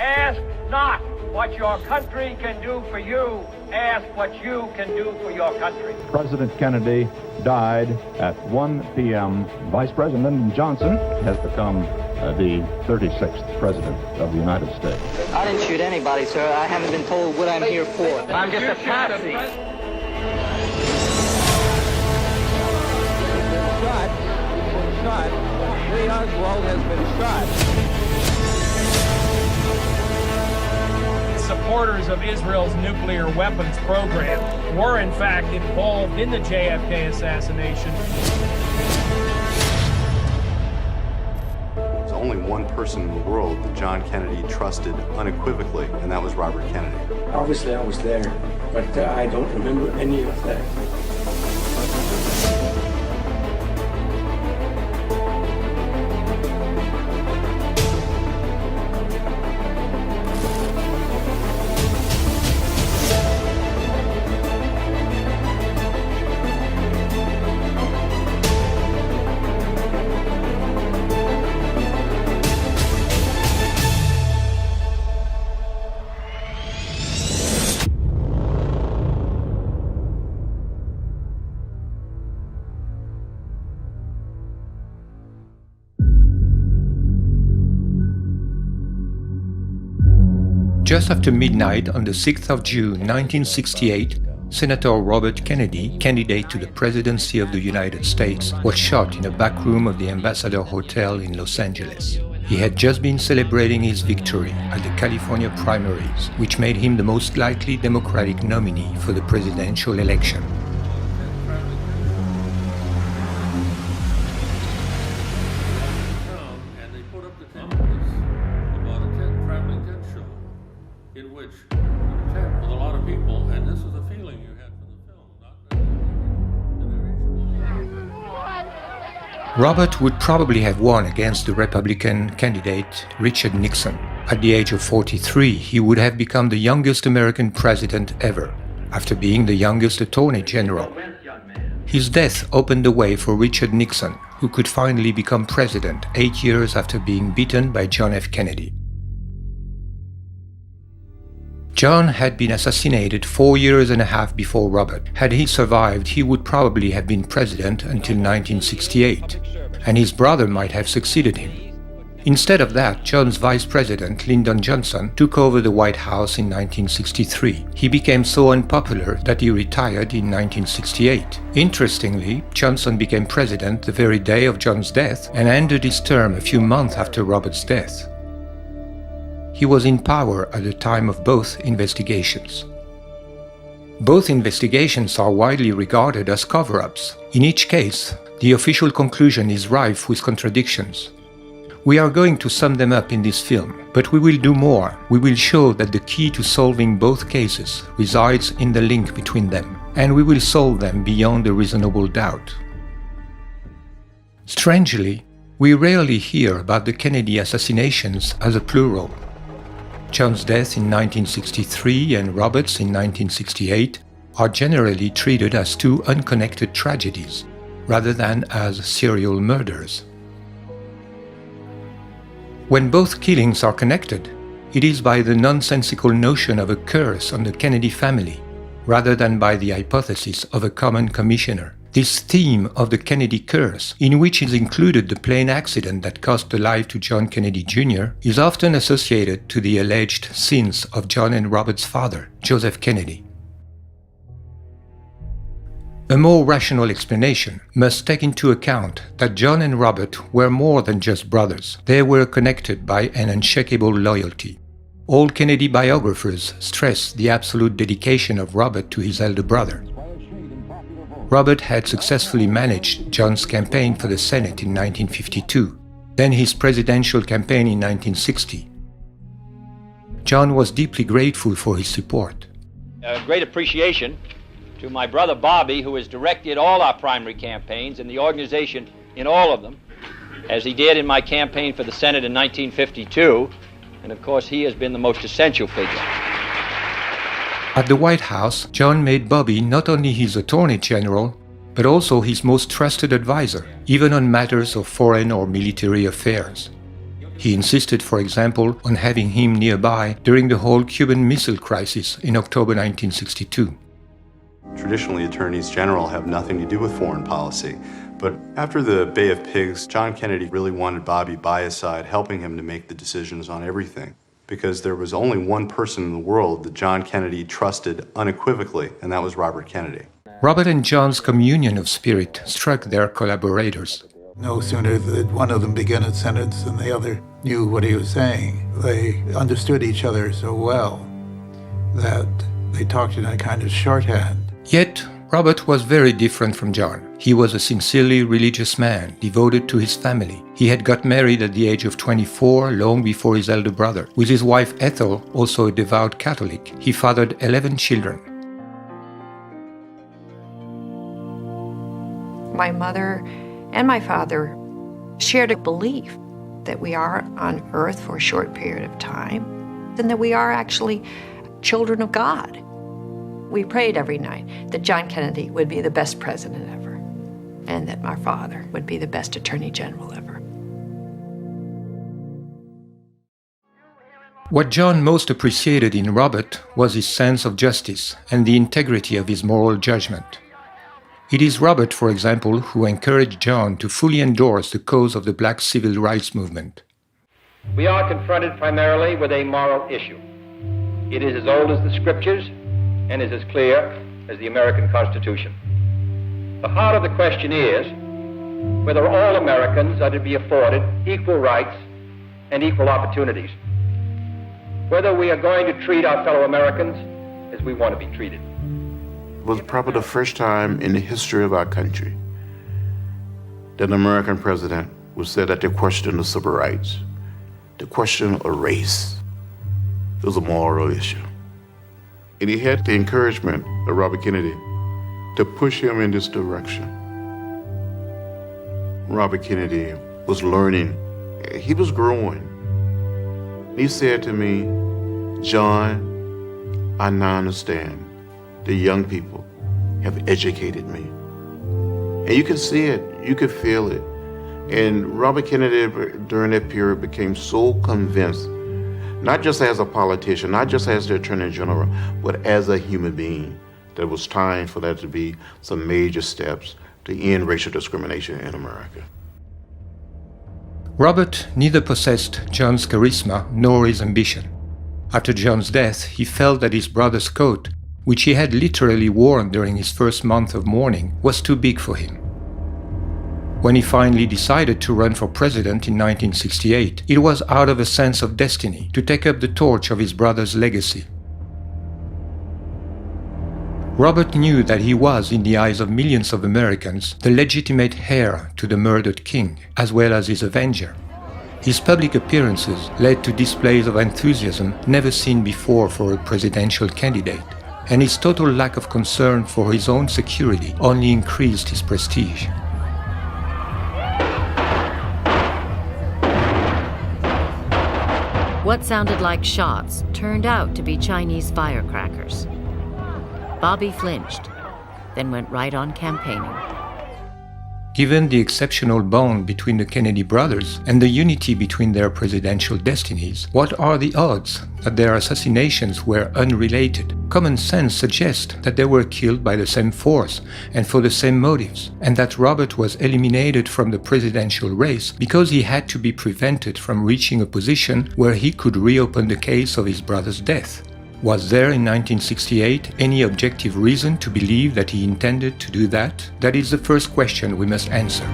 Ask not what your country can do for you. Ask what you can do for your country. President Kennedy died at 1 p.m. Vice President Johnson has become the 36th President of the United States. I didn't shoot anybody, sir. I haven't been told what I'm here for. I'm just a patsy. Shot. Lee Oswald has been shot. Supporters of Israel's nuclear weapons program were in fact involved in the JFK assassination. There's only one person in the world that John Kennedy trusted unequivocally, and that was Robert Kennedy. Obviously I was there, but I don't remember any of that. Just after midnight on the 6th of June 1968, Senator Robert Kennedy, candidate to the presidency of the United States, was shot in a back room of the Ambassador Hotel in Los Angeles. He had just been celebrating his victory at the California primaries, which made him the most likely Democratic nominee for the presidential election. Robert would probably have won against the Republican candidate Richard Nixon. At the age of 43, he would have become the youngest American president ever, after being the youngest Attorney General. His death opened the way for Richard Nixon, who could finally become president 8 years after being beaten by John F. Kennedy. John had been assassinated 4 years and a half before Robert. Had he survived, he would probably have been president until 1968, and his brother might have succeeded him. Instead of that, John's vice president, Lyndon Johnson, took over the White House in 1963. He became so unpopular that he retired in 1968. Interestingly, Johnson became president the very day of John's death and ended his term a few months after Robert's death. He was in power at the time of both investigations. Both investigations are widely regarded as cover-ups. In each case, the official conclusion is rife with contradictions. We are going to sum them up in this film, but we will do more. We will show that the key to solving both cases resides in the link between them, and we will solve them beyond a reasonable doubt. Strangely, we rarely hear about the Kennedy assassinations as a plural. John's death in 1963 and Robert's in 1968 are generally treated as two unconnected tragedies, rather than as serial murders. When both killings are connected, it is by the nonsensical notion of a curse on the Kennedy family, rather than by the hypothesis of a common commissioner. This theme of the Kennedy curse, in which is included the plane accident that cost the life to John Kennedy Jr., is often associated to the alleged sins of John and Robert's father, Joseph Kennedy. A more rational explanation must take into account that John and Robert were more than just brothers. They were connected by an unshakable loyalty. All Kennedy biographers stress the absolute dedication of Robert to his elder brother. Robert had successfully managed John's campaign for the Senate in 1952, then his presidential campaign in 1960. John was deeply grateful for his support. Great appreciation to my brother Bobby, who has directed all our primary campaigns and the organization in all of them, as he did in my campaign for the Senate in 1952, and of course he has been the most essential figure. At the White House, John made Bobby not only his Attorney General, but also his most trusted advisor, even on matters of foreign or military affairs. He insisted, for example, on having him nearby during the whole Cuban Missile Crisis in October 1962. Traditionally, attorneys general have nothing to do with foreign policy. But after the Bay of Pigs, John Kennedy really wanted Bobby by his side, helping him to make the decisions on everything. Because there was only one person in the world that John Kennedy trusted unequivocally, and that was Robert Kennedy. Robert and John's communion of spirit struck their collaborators. No sooner did one of them begin a sentence than the other knew what he was saying. They understood each other so well that they talked in a kind of shorthand. Yet, Robert was very different from John. He was a sincerely religious man, devoted to his family. He had got married at the age of 24, long before his elder brother. With his wife Ethel, also a devout Catholic, he fathered 11 children. My mother and my father shared a belief that we are on earth for a short period of time, and that we are actually children of God. We prayed every night that John Kennedy would be the best president ever, and that my father would be the best attorney general ever. What John most appreciated in Robert was his sense of justice and the integrity of his moral judgment. It is Robert, for example, who encouraged John to fully endorse the cause of the Black civil rights movement. We are confronted primarily with a moral issue. It is as old as the scriptures and is as clear as the American Constitution. The heart of the question is whether all Americans are to be afforded equal rights and equal opportunities, whether we are going to treat our fellow Americans as we want to be treated. It was probably the first time in the history of our country that an American president would say that the question of civil rights, the question of race, was a moral issue. And he had the encouragement of Robert Kennedy to push him in this direction. Robert Kennedy was learning. He was growing. He said to me, "John, I now understand the young people have educated me." And you can see it, you can feel it. And Robert Kennedy, during that period, became so convinced, not just as a politician, not just as the Attorney General, but as a human being, that it was time for there to be some major steps to end racial discrimination in America. Robert neither possessed John's charisma nor his ambition. After John's death, he felt that his brother's coat, which he had literally worn during his first month of mourning, was too big for him. When he finally decided to run for president in 1968, it was out of a sense of destiny to take up the torch of his brother's legacy. Robert knew that he was, in the eyes of millions of Americans, the legitimate heir to the murdered king, as well as his avenger. His public appearances led to displays of enthusiasm never seen before for a presidential candidate, and his total lack of concern for his own security only increased his prestige. What sounded like shots turned out to be Chinese firecrackers. Bobby flinched, then went right on campaigning. Given the exceptional bond between the Kennedy brothers and the unity between their presidential destinies, what are the odds that their assassinations were unrelated? Common sense suggests that they were killed by the same force and for the same motives, and that Robert was eliminated from the presidential race because he had to be prevented from reaching a position where he could reopen the case of his brother's death. Was there in 1968 any objective reason to believe that he intended to do that? That is the first question we must answer.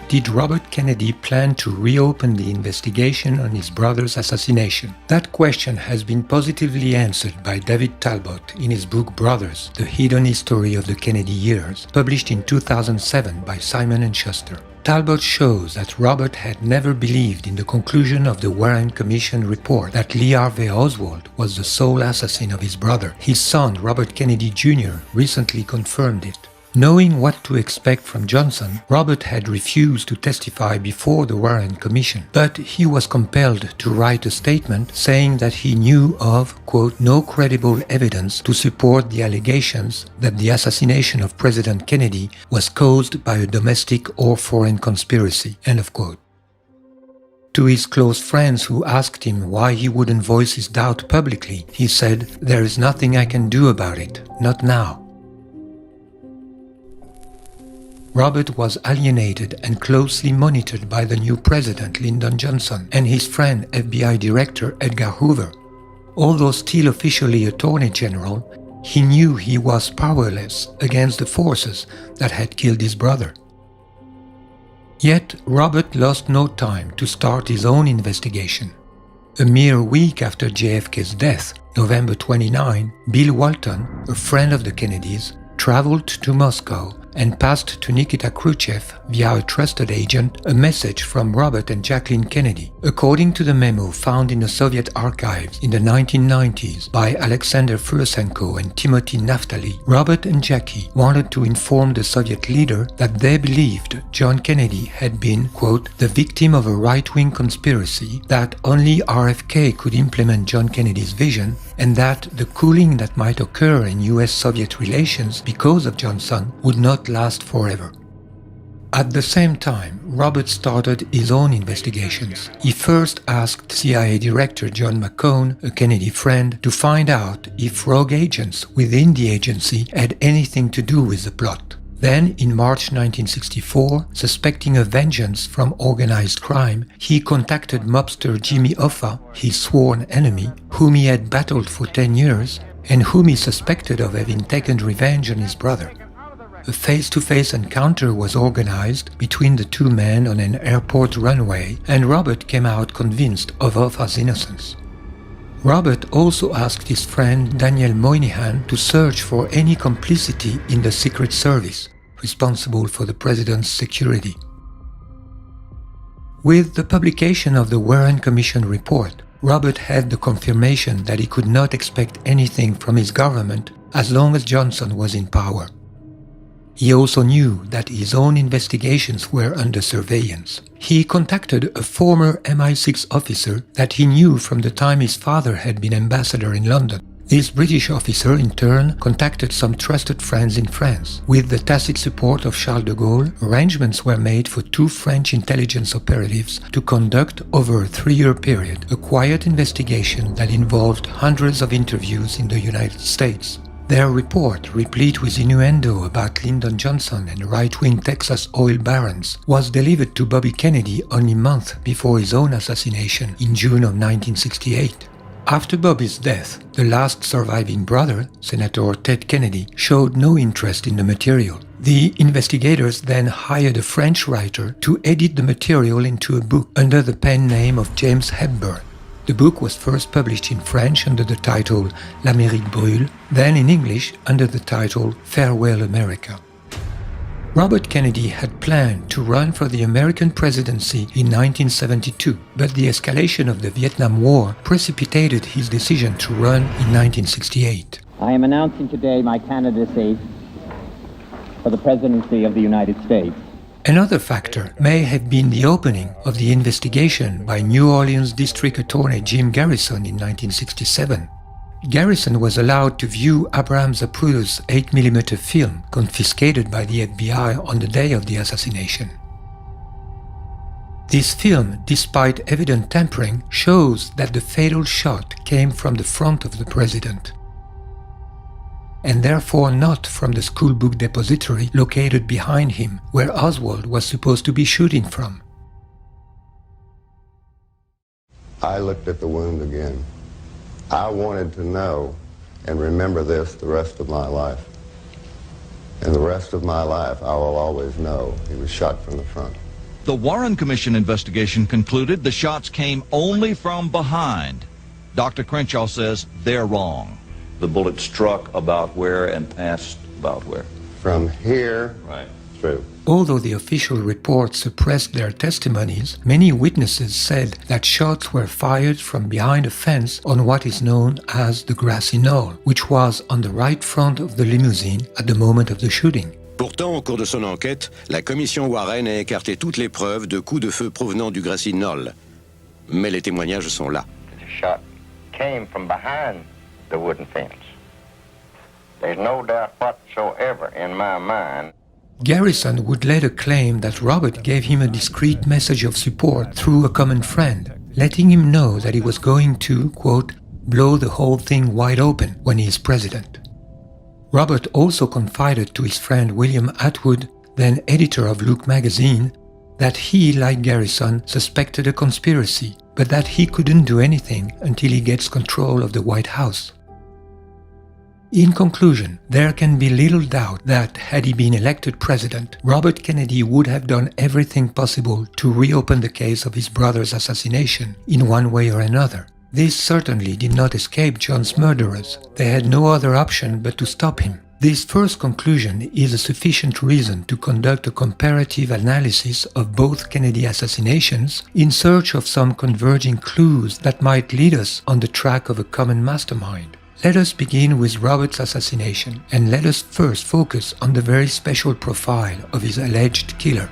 Did Robert Kennedy plan to reopen the investigation on his brother's assassination? That question has been positively answered by David Talbot in his book Brothers, The Hidden History of the Kennedy Years, published in 2007 by Simon & Schuster. Talbot shows that Robert had never believed in the conclusion of the Warren Commission report that Lee Harvey Oswald was the sole assassin of his brother. His son, Robert Kennedy Jr., recently confirmed it. Knowing what to expect from Johnson, Robert had refused to testify before the Warren Commission, but he was compelled to write a statement saying that he knew of, quote, no credible evidence to support the allegations that the assassination of President Kennedy was caused by a domestic or foreign conspiracy, end of quote. To his close friends who asked him why he wouldn't voice his doubt publicly, he said, "There is nothing I can do about it, not now." Robert was alienated and closely monitored by the new president, Lyndon Johnson, and his friend, FBI Director Edgar Hoover. Although still officially Attorney General, he knew he was powerless against the forces that had killed his brother. Yet, Robert lost no time to start his own investigation. A mere week after JFK's death, November 29, Bill Walton, a friend of the Kennedys, traveled to Moscow and passed to Nikita Khrushchev via a trusted agent a message from Robert and Jacqueline Kennedy. According to the memo found in the Soviet archives in the 1990s by Alexander Fursenko and Timothy Naftali, Robert and Jackie wanted to inform the Soviet leader that they believed John Kennedy had been, quote, the victim of a right-wing conspiracy, that only RFK could implement John Kennedy's vision, and that the cooling that might occur in US-Soviet relations because of Johnson would not last forever. At the same time, Robert started his own investigations. He first asked CIA Director John McCone, a Kennedy friend, to find out if rogue agents within the agency had anything to do with the plot. Then, in March 1964, suspecting a vengeance from organized crime, he contacted mobster Jimmy Hoffa, his sworn enemy, whom he had battled for 10 years, and whom he suspected of having taken revenge on his brother. A face-to-face encounter was organized between the two men on an airport runway, and Robert came out convinced of Hoffa's innocence. Robert also asked his friend Daniel Moynihan to search for any complicity in the Secret Service, responsible for the president's security. With the publication of the Warren Commission report, Robert had the confirmation that he could not expect anything from his government as long as Johnson was in power. He also knew that his own investigations were under surveillance. He contacted a former MI6 officer that he knew from the time his father had been ambassador in London. This British officer, in turn, contacted some trusted friends in France. With the tacit support of Charles de Gaulle, arrangements were made for 2 French intelligence operatives to conduct, over a 3-year period, a quiet investigation that involved hundreds of interviews in the United States. Their report, replete with innuendo about Lyndon Johnson and right-wing Texas oil barons, was delivered to Bobby Kennedy only a month before his own assassination in June of 1968. After Bobby's death, the last surviving brother, Senator Ted Kennedy, showed no interest in the material. The investigators then hired a French writer to edit the material into a book under the pen name of James Hepburn. The book was first published in French under the title L'Amérique brûle, then in English under the title Farewell America. Robert Kennedy had planned to run for the American presidency in 1972, but the escalation of the Vietnam War precipitated his decision to run in 1968. I am announcing today my candidacy for the presidency of the United States. Another factor may have been the opening of the investigation by New Orleans District Attorney Jim Garrison in 1967. Garrison was allowed to view Abraham Zapruder's 8mm film confiscated by the FBI on the day of the assassination. This film, despite evident tampering, shows that the fatal shot came from the front of the president, and therefore not from the schoolbook depository located behind him, where Oswald was supposed to be shooting from. I looked at the wound again. I wanted to know and remember this the rest of my life. And the rest of my life, I will always know he was shot from the front. The Warren Commission investigation concluded the shots came only from behind. Dr. Crenshaw says they're wrong. The bullet struck about where and passed about where? From here, right, through. Although the official report suppressed their testimonies, many witnesses said that shots were fired from behind a fence on what is known as the grassy knoll, which was on the right front of the limousine at the moment of the shooting. Pourtant, au cours de son enquête, la commission Warren a écarté toutes les preuves de coups de feu provenant du Grassy Knoll. Mais les témoignages sont là. The shot came from behind the wooden fence. There's no doubt whatsoever in my mind. Garrison would later claim that Robert gave him a discreet message of support through a common friend, letting him know that he was going to, quote, blow the whole thing wide open when he is president. Robert also confided to his friend William Atwood, then editor of Look magazine, that he, like Garrison, suspected a conspiracy, but that he couldn't do anything until he gets control of the White House. In conclusion, there can be little doubt that, had he been elected president, Robert Kennedy would have done everything possible to reopen the case of his brother's assassination in one way or another. This certainly did not escape John's murderers. They had no other option but to stop him. This first conclusion is a sufficient reason to conduct a comparative analysis of both Kennedy assassinations in search of some converging clues that might lead us on the track of a common mastermind. Let us begin with Robert's assassination, and let us first focus on the very special profile of his alleged killer.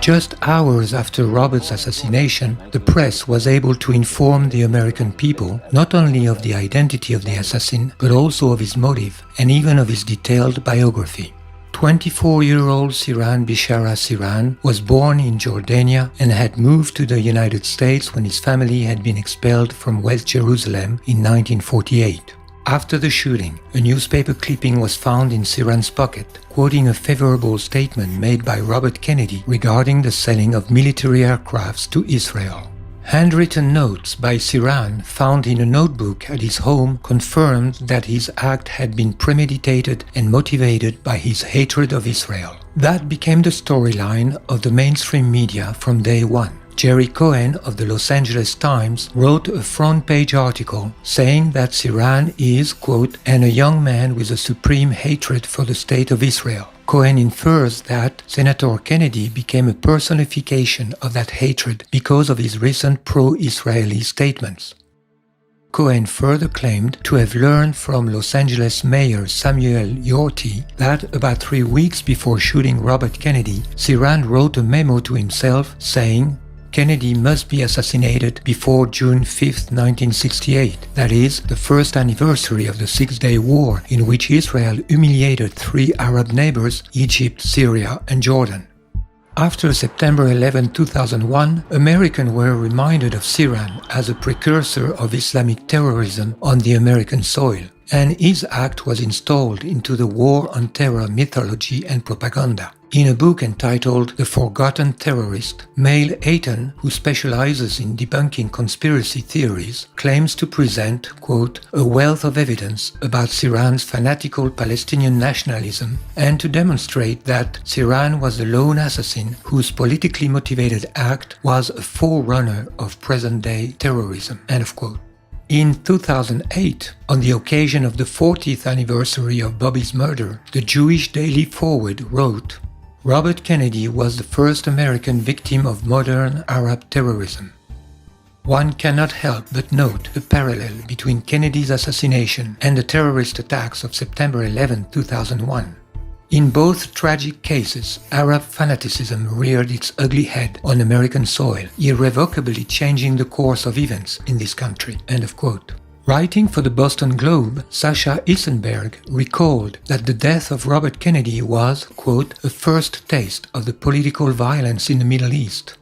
Just hours after Robert's assassination, the press was able to inform the American people not only of the identity of the assassin, but also of his motive and even of his detailed biography. 24-year-old Sirhan Bishara Sirhan was born in Jordania and had moved to the United States when his family had been expelled from West Jerusalem in 1948. After the shooting, a newspaper clipping was found in Sirhan's pocket, quoting a favorable statement made by Robert Kennedy regarding the selling of military aircrafts to Israel. Handwritten notes by Sirhan found in a notebook at his home confirmed that his act had been premeditated and motivated by his hatred of Israel. That became the storyline of the mainstream media from day one. Jerry Cohen of the Los Angeles Times wrote a front-page article saying that Sirhan is, quote, and a young man with a supreme hatred for the state of Israel. Cohen infers that Senator Kennedy became a personification of that hatred because of his recent pro-Israeli statements. Cohen further claimed to have learned from Los Angeles Mayor Samuel Yorty that about 3 weeks before shooting Robert Kennedy, Sirhan wrote a memo to himself saying, Kennedy must be assassinated before June 5, 1968, that is, the first anniversary of the Six-Day War in which Israel humiliated 3 Arab neighbors, Egypt, Syria, and Jordan. After September 11, 2001, Americans were reminded of Sirhan as a precursor of Islamic terrorism on the American soil, and his act was installed into the War on Terror mythology and propaganda. In a book entitled The Forgotten Terrorist, Mail Ayton, who specializes in debunking conspiracy theories, claims to present, quote, a wealth of evidence about Sirhan's fanatical Palestinian nationalism and to demonstrate that Sirhan was the lone assassin whose politically motivated act was a forerunner of present-day terrorism, end of quote. In 2008, on the occasion of the 40th anniversary of Bobby's murder, the Jewish Daily Forward wrote, Robert Kennedy was the first American victim of modern Arab terrorism. One cannot help but note the parallel between Kennedy's assassination and the terrorist attacks of September 11, 2001. In both tragic cases, Arab fanaticism reared its ugly head on American soil, irrevocably changing the course of events in this country. End of quote. Writing for the Boston Globe, Sasha Issenberg recalled that the death of Robert Kennedy was, quote, a first taste of the political violence in the Middle East.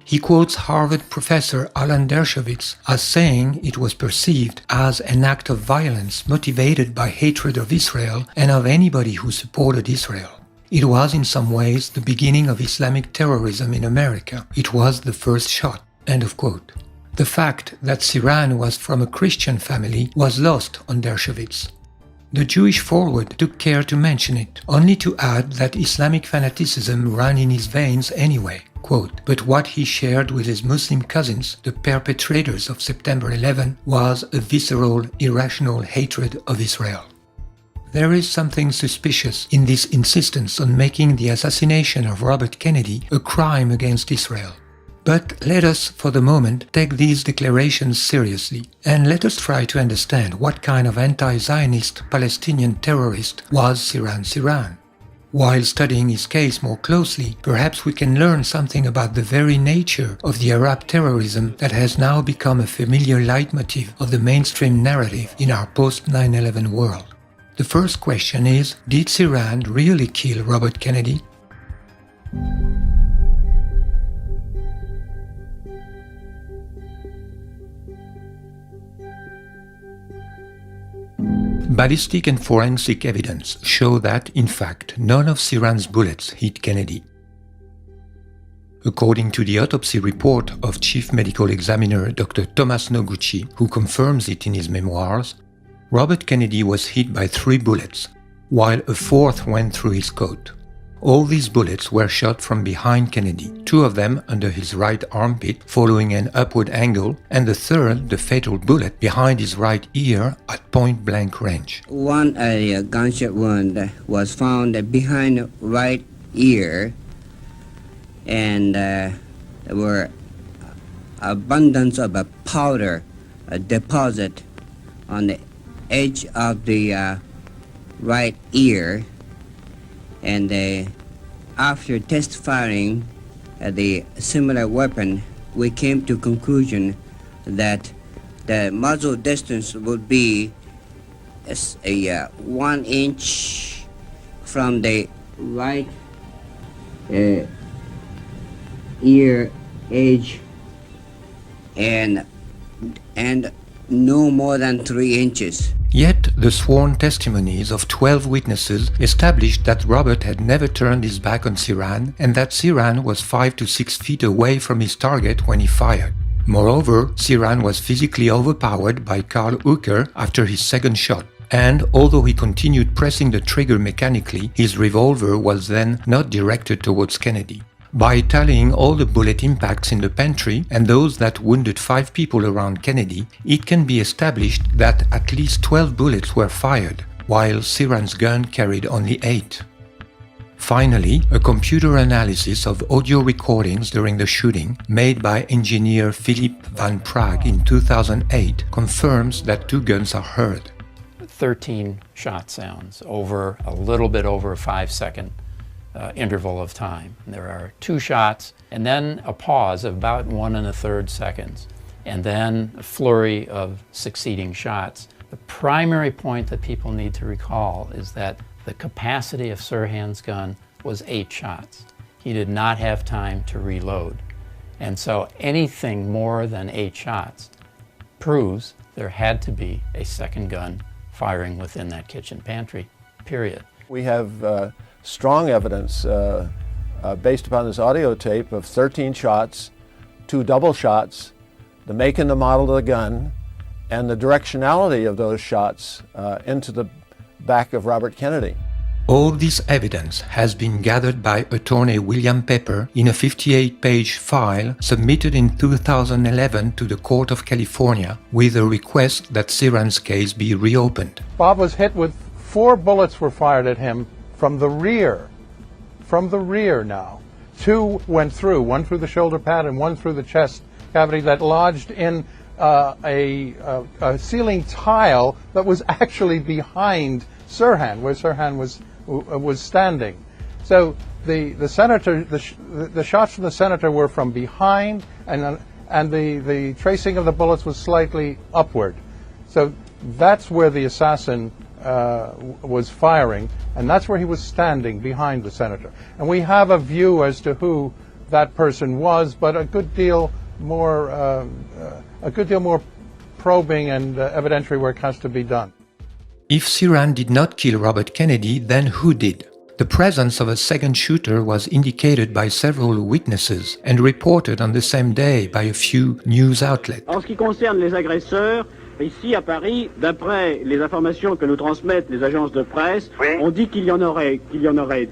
He quotes Harvard professor Alan Dershowitz as saying it was perceived as an act of violence motivated by hatred of Israel and of anybody who supported Israel. It was in some ways the beginning of Islamic terrorism in America. It was the first shot. End of quote. The fact that Sirhan was from a Christian family was lost on Dershowitz. The Jewish Forward took care to mention it, only to add that Islamic fanaticism ran in his veins anyway. Quote, but what he shared with his Muslim cousins, the perpetrators of September 11, was a visceral, irrational hatred of Israel. There is something suspicious in this insistence on making the assassination of Robert Kennedy a crime against Israel. But let us, for the moment, take these declarations seriously, and let us try to understand what kind of anti-Zionist Palestinian terrorist was Sirhan Sirhan. While studying his case more closely, perhaps we can learn something about the very nature of the Arab terrorism that has now become a familiar leitmotif of the mainstream narrative in our post-9/11 world. The first question is, did Sirhan really kill Robert Kennedy? Ballistic and forensic evidence show that, in fact, none of Sirhan's bullets hit Kennedy. According to the autopsy report of Chief Medical Examiner Dr. Thomas Noguchi, who confirms it in his memoirs, Robert Kennedy was hit by 3 bullets, while a 4th went through his coat. All these bullets were shot from behind Kennedy, 2 of them under his right armpit following an upward angle, and the 3rd, the fatal bullet, behind his right ear at point-blank range. One gunshot wound was found behind right ear, and there were abundance of a powder deposit on the edge of the right ear, and after test firing the similar weapon, we came to conclusion that the muzzle distance would be a 1 inch from the right ear edge and no more than 3 inches. Yet, the sworn testimonies of 12 witnesses established that Robert had never turned his back on Sirhan and that Sirhan was 5 to 6 feet away from his target when he fired. Moreover, Sirhan was physically overpowered by Karl Uecker after his second shot, and although he continued pressing the trigger mechanically, his revolver was then not directed towards Kennedy. By tallying all the bullet impacts in the pantry and those that wounded 5 people around Kennedy, it can be established that at least 12 bullets were fired, while Sirhan's gun carried only 8. Finally, a computer analysis of audio recordings during the shooting, made by engineer Philip van Praag in 2008, confirms that 2 guns are heard. 13 shot sounds over a little bit over a 5-second interval of time. There are 2 shots and then a pause of about 1 1/3 seconds, and then a flurry of succeeding shots. The primary point that people need to recall is that the capacity of Sirhan's gun was 8 shots. He did not have time to reload. And so anything more than 8 shots proves there had to be a second gun firing within that kitchen pantry, period. We have strong evidence based upon this audio tape of 13 shots, 2 double shots, the make and the model of the gun, and the directionality of those shots into the back of Robert Kennedy. All this evidence has been gathered by attorney William Pepper in a 58-page file submitted in 2011 to the Court of California with a request that Sirhan's case be reopened. Bob was hit with 4 bullets were fired at him from the rear now. 2 went through, 1 through the shoulder pad and 1 through the chest cavity that lodged in a ceiling tile that was actually behind Sirhan, where Sirhan was standing. So the senator, the shots from the senator were from behind, and the tracing of the bullets was slightly upward. So that's where the assassin was firing, and that's where he was standing behind the senator. And we have a view as to who that person was, but a good deal more probing and evidentiary work has to be done. If Sirhan did not kill Robert Kennedy, then who did? The presence of a second shooter was indicated by several witnesses and reported on the same day by a few news outlets. En ce qui concerne les agresseurs, ici à Paris, d'après les informations que nous transmettent les agences de presse, on dit qu'il y en aurait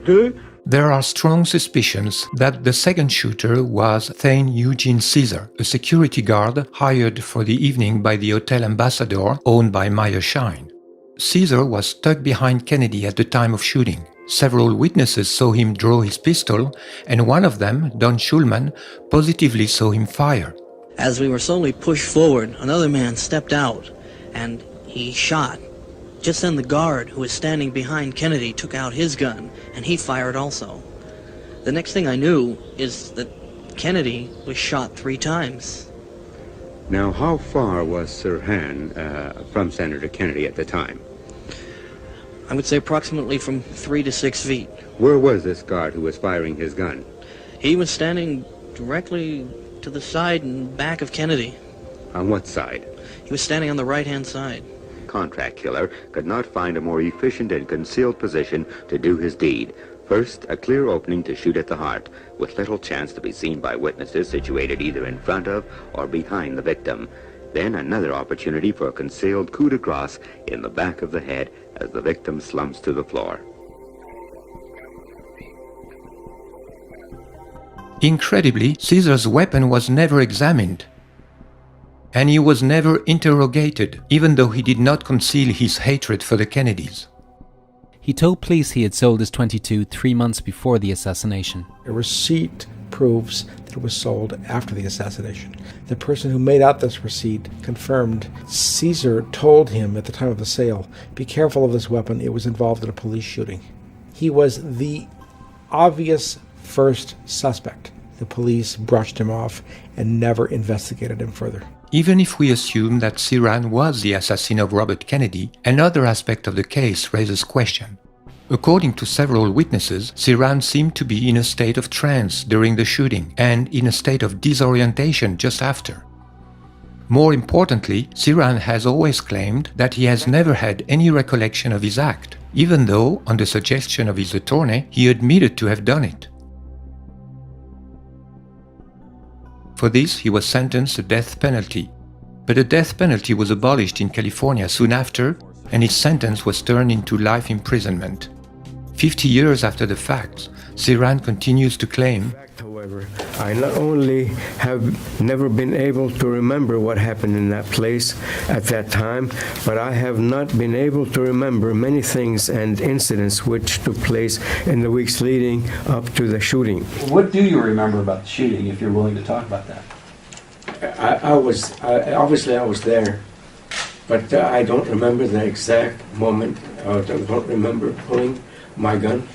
2. There are strong suspicions that the second shooter was Thane Eugene Caesar, a security guard hired for the evening by the Hotel Ambassador owned by Meyer Schein. Caesar was stuck behind Kennedy at the time of shooting. Several witnesses saw him draw his pistol, and one of them, Don Schulman, positively saw him fire. As we were slowly pushed forward, another man stepped out, and he shot. Just then the guard, who was standing behind Kennedy, took out his gun, and he fired also. The next thing I knew is that Kennedy was shot 3 times. Now, how far was Sirhan from Senator Kennedy at the time? I would say approximately from 3 to 6 feet. Where was this guard who was firing his gun? He was standing directly to the side and back of Kennedy. On what side? He was standing on the right-hand side. Contract killer could not find a more efficient and concealed position to do his deed. First, a clear opening to shoot at the heart, with little chance to be seen by witnesses situated either in front of or behind the victim. Then another opportunity for a concealed coup de grace in the back of the head as the victim slumps to the floor. Incredibly, Caesar's weapon was never examined, and he was never interrogated, even though he did not conceal his hatred for the Kennedys. He told police he had sold his .22 3 months before the assassination. A receipt proves that it was sold after the assassination. The person who made out this receipt confirmed Caesar told him at the time of the sale, "Be careful of this weapon, it was involved in a police shooting." He was the obvious first suspect. The police brushed him off and never investigated him further. Even if we assume that Sirhan was the assassin of Robert Kennedy, another aspect of the case raises question. According to several witnesses, Sirhan seemed to be in a state of trance during the shooting and in a state of disorientation just after. More importantly, Sirhan has always claimed that he has never had any recollection of his act, even though, on the suggestion of his attorney, he admitted to have done it. For this, he was sentenced to death penalty. But the death penalty was abolished in California soon after, and his sentence was turned into life imprisonment. 50 years after the fact, Sirhan continues to claim, However, I not only have never been able to remember what happened in that place at that time, but I have not been able to remember many things and incidents which took place in the weeks leading up to the shooting. What do you remember about the shooting, if you're willing to talk about that? I was there, but I don't remember the exact moment. I don't remember pulling my gun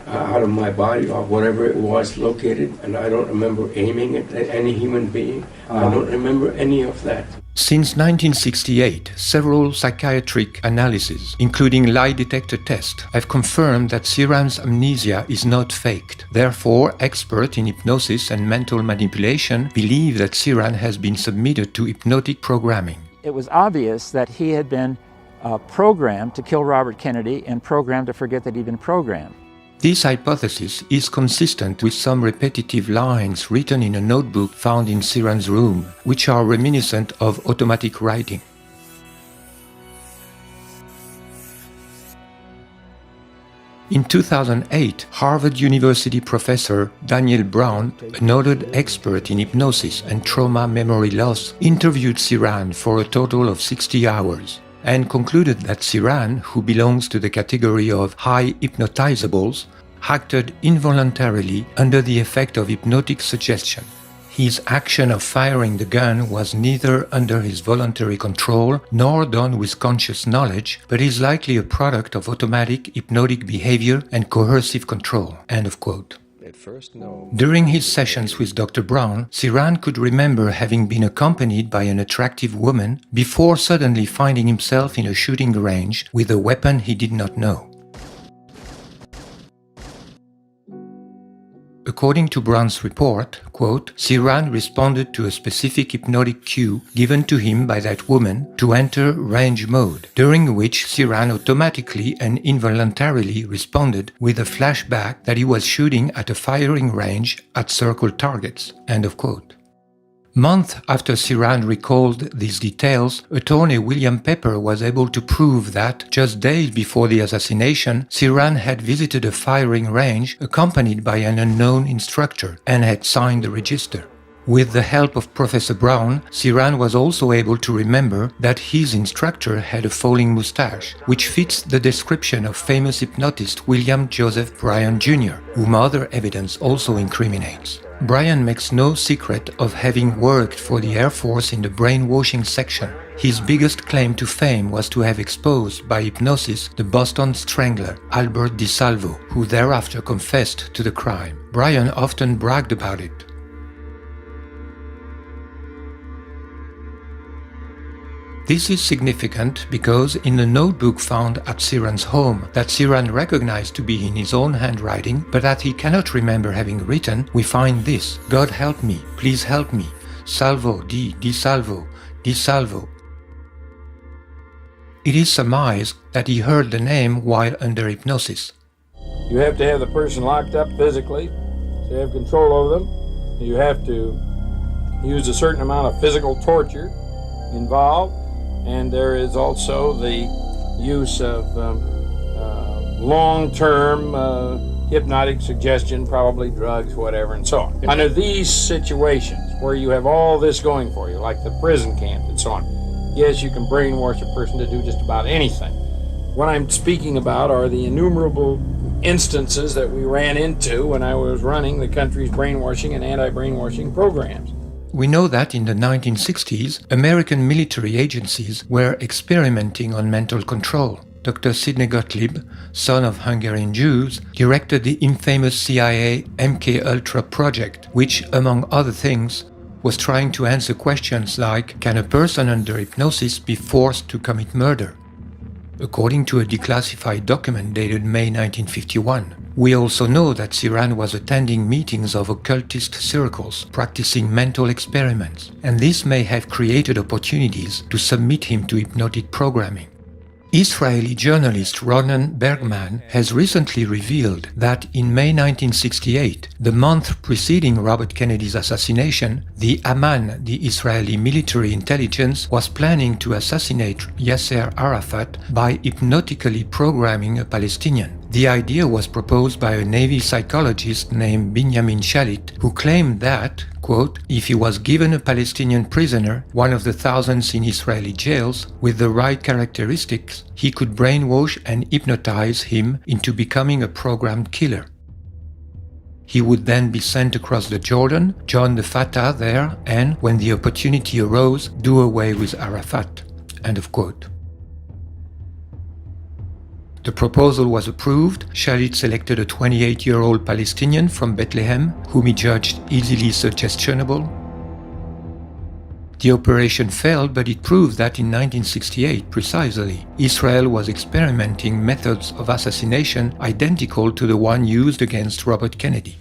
out of my body or whatever it was located, and I don't remember aiming it at any human being. I don't remember any of that. Since 1968, several psychiatric analyses, including lie detector tests, have confirmed that Sirhan's amnesia is not faked. Therefore, experts in hypnosis and mental manipulation believe that Sirhan has been submitted to hypnotic programming. It was obvious that he had been programmed to kill Robert Kennedy and programmed to forget that he'd been programmed. This hypothesis is consistent with some repetitive lines written in a notebook found in Sirhan's room, which are reminiscent of automatic writing. In 2008, Harvard University professor Daniel Brown, a noted expert in hypnosis and trauma memory loss, interviewed Sirhan for a total of 60 hours. And concluded that Sirhan, who belongs to the category of high hypnotizables, acted involuntarily under the effect of hypnotic suggestion. His action of firing the gun was neither under his voluntary control nor done with conscious knowledge, but is likely a product of automatic hypnotic behavior and coercive control. End of quote. During his sessions with Dr. Brown, Sirhan could remember having been accompanied by an attractive woman before suddenly finding himself in a shooting range with a weapon he did not know. According to Brown's report, quote, Sirhan responded to a specific hypnotic cue given to him by that woman to enter range mode, during which Sirhan automatically and involuntarily responded with a flashback that he was shooting at a firing range at circled targets. End of quote. Months after Sirhan recalled these details, attorney William Pepper was able to prove that, just days before the assassination, Sirhan had visited a firing range accompanied by an unknown instructor and had signed the register. With the help of Professor Brown, Ciran was also able to remember that his instructor had a falling mustache, which fits the description of famous hypnotist William Joseph Bryan Jr., whom other evidence also incriminates. Bryan makes no secret of having worked for the Air Force in the brainwashing section. His biggest claim to fame was to have exposed by hypnosis the Boston strangler Albert DeSalvo, who thereafter confessed to the crime. Bryan often bragged about it. This is significant because in the notebook found at Ciran's home that Ciran recognized to be in his own handwriting, but that he cannot remember having written, we find this: God help me, please help me, Salvo, Di Salvo, Di Salvo. It is surmised that he heard the name while under hypnosis. You have to have the person locked up physically, so you have control over them. You have to use a certain amount of physical torture involved. And there is also the use of long-term hypnotic suggestion, probably drugs, whatever, and so on. Under these situations where you have all this going for you, like the prison camp and so on, yes, you can brainwash a person to do just about anything. What I'm speaking about are the innumerable instances that we ran into when I was running the country's brainwashing and anti-brainwashing programs. We know that in the 1960s, American military agencies were experimenting on mental control. Dr. Sidney Gottlieb, son of Hungarian Jews, directed the infamous CIA MK-Ultra project, which, among other things, was trying to answer questions like, can a person under hypnosis be forced to commit murder? According to a declassified document dated May 1951. We also know that Ciran was attending meetings of occultist circles, practicing mental experiments, and this may have created opportunities to submit him to hypnotic programming. Israeli journalist Ronen Bergman has recently revealed that in May 1968, the month preceding Robert Kennedy's assassination, the Aman, the Israeli military intelligence, was planning to assassinate Yasser Arafat by hypnotically programming a Palestinian. The idea was proposed by a Navy psychologist named Binyamin Shalit, who claimed that, quote, if he was given a Palestinian prisoner, one of the thousands in Israeli jails, with the right characteristics, he could brainwash and hypnotize him into becoming a programmed killer. He would then be sent across the Jordan, join the Fatah there, and, when the opportunity arose, do away with Arafat. End of quote. The proposal was approved. Shalit selected a 28-year-old Palestinian from Bethlehem, whom he judged easily suggestionable. The operation failed, but it proved that in 1968, precisely, Israel was experimenting methods of assassination identical to the one used against Robert Kennedy.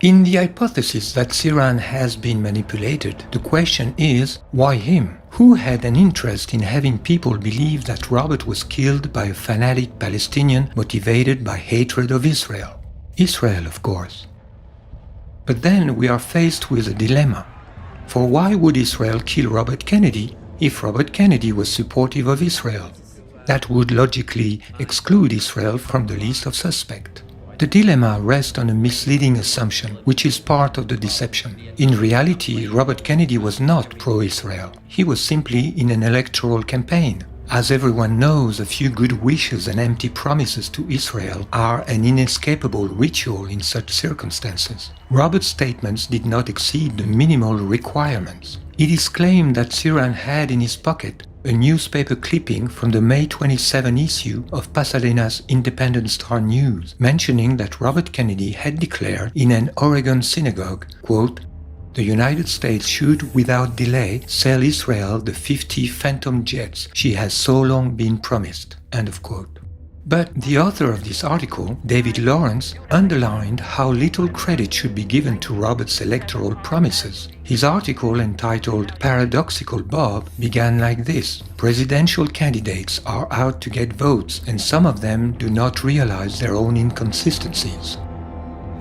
In the hypothesis that Ciran has been manipulated, the question is, why him? Who had an interest in having people believe that Robert was killed by a fanatic Palestinian motivated by hatred of Israel? Israel, of course. But then we are faced with a dilemma. For why would Israel kill Robert Kennedy if Robert Kennedy was supportive of Israel? That would logically exclude Israel from the list of suspects. The dilemma rests on a misleading assumption, which is part of the deception. In reality, Robert Kennedy was not pro-Israel. He was simply in an electoral campaign. As everyone knows, a few good wishes and empty promises to Israel are an inescapable ritual in such circumstances. Robert's statements did not exceed the minimal requirements. It is claimed that Ciran had in his pocket a newspaper clipping from the May 27 issue of Pasadena's Independent Star News, mentioning that Robert Kennedy had declared in an Oregon synagogue, quote, the United States should, without delay, sell Israel the 50 Phantom jets she has so long been promised, end of quote. But the author of this article, David Lawrence, underlined how little credit should be given to Robert's electoral promises. His article, entitled Paradoxical Bob, began like this: presidential candidates are out to get votes, and some of them do not realize their own inconsistencies.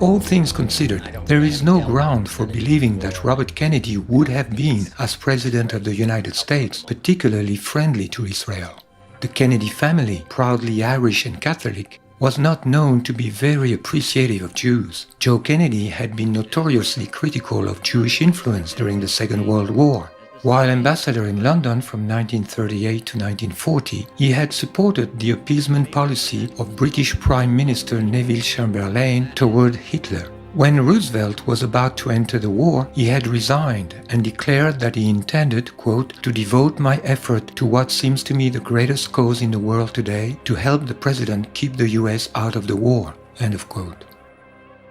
All things considered, there is no ground for believing that Robert Kennedy would have been, as President of the United States, particularly friendly to Israel. The Kennedy family, proudly Irish and Catholic, was not known to be very appreciative of Jews. Joe Kennedy had been notoriously critical of Jewish influence during the Second World War. While ambassador in London from 1938 to 1940, he had supported the appeasement policy of British Prime Minister Neville Chamberlain toward Hitler. When Roosevelt was about to enter the war, he had resigned and declared that he intended, quote, to devote my effort to what seems to me the greatest cause in the world today, to help the president keep the US out of the war, end of quote.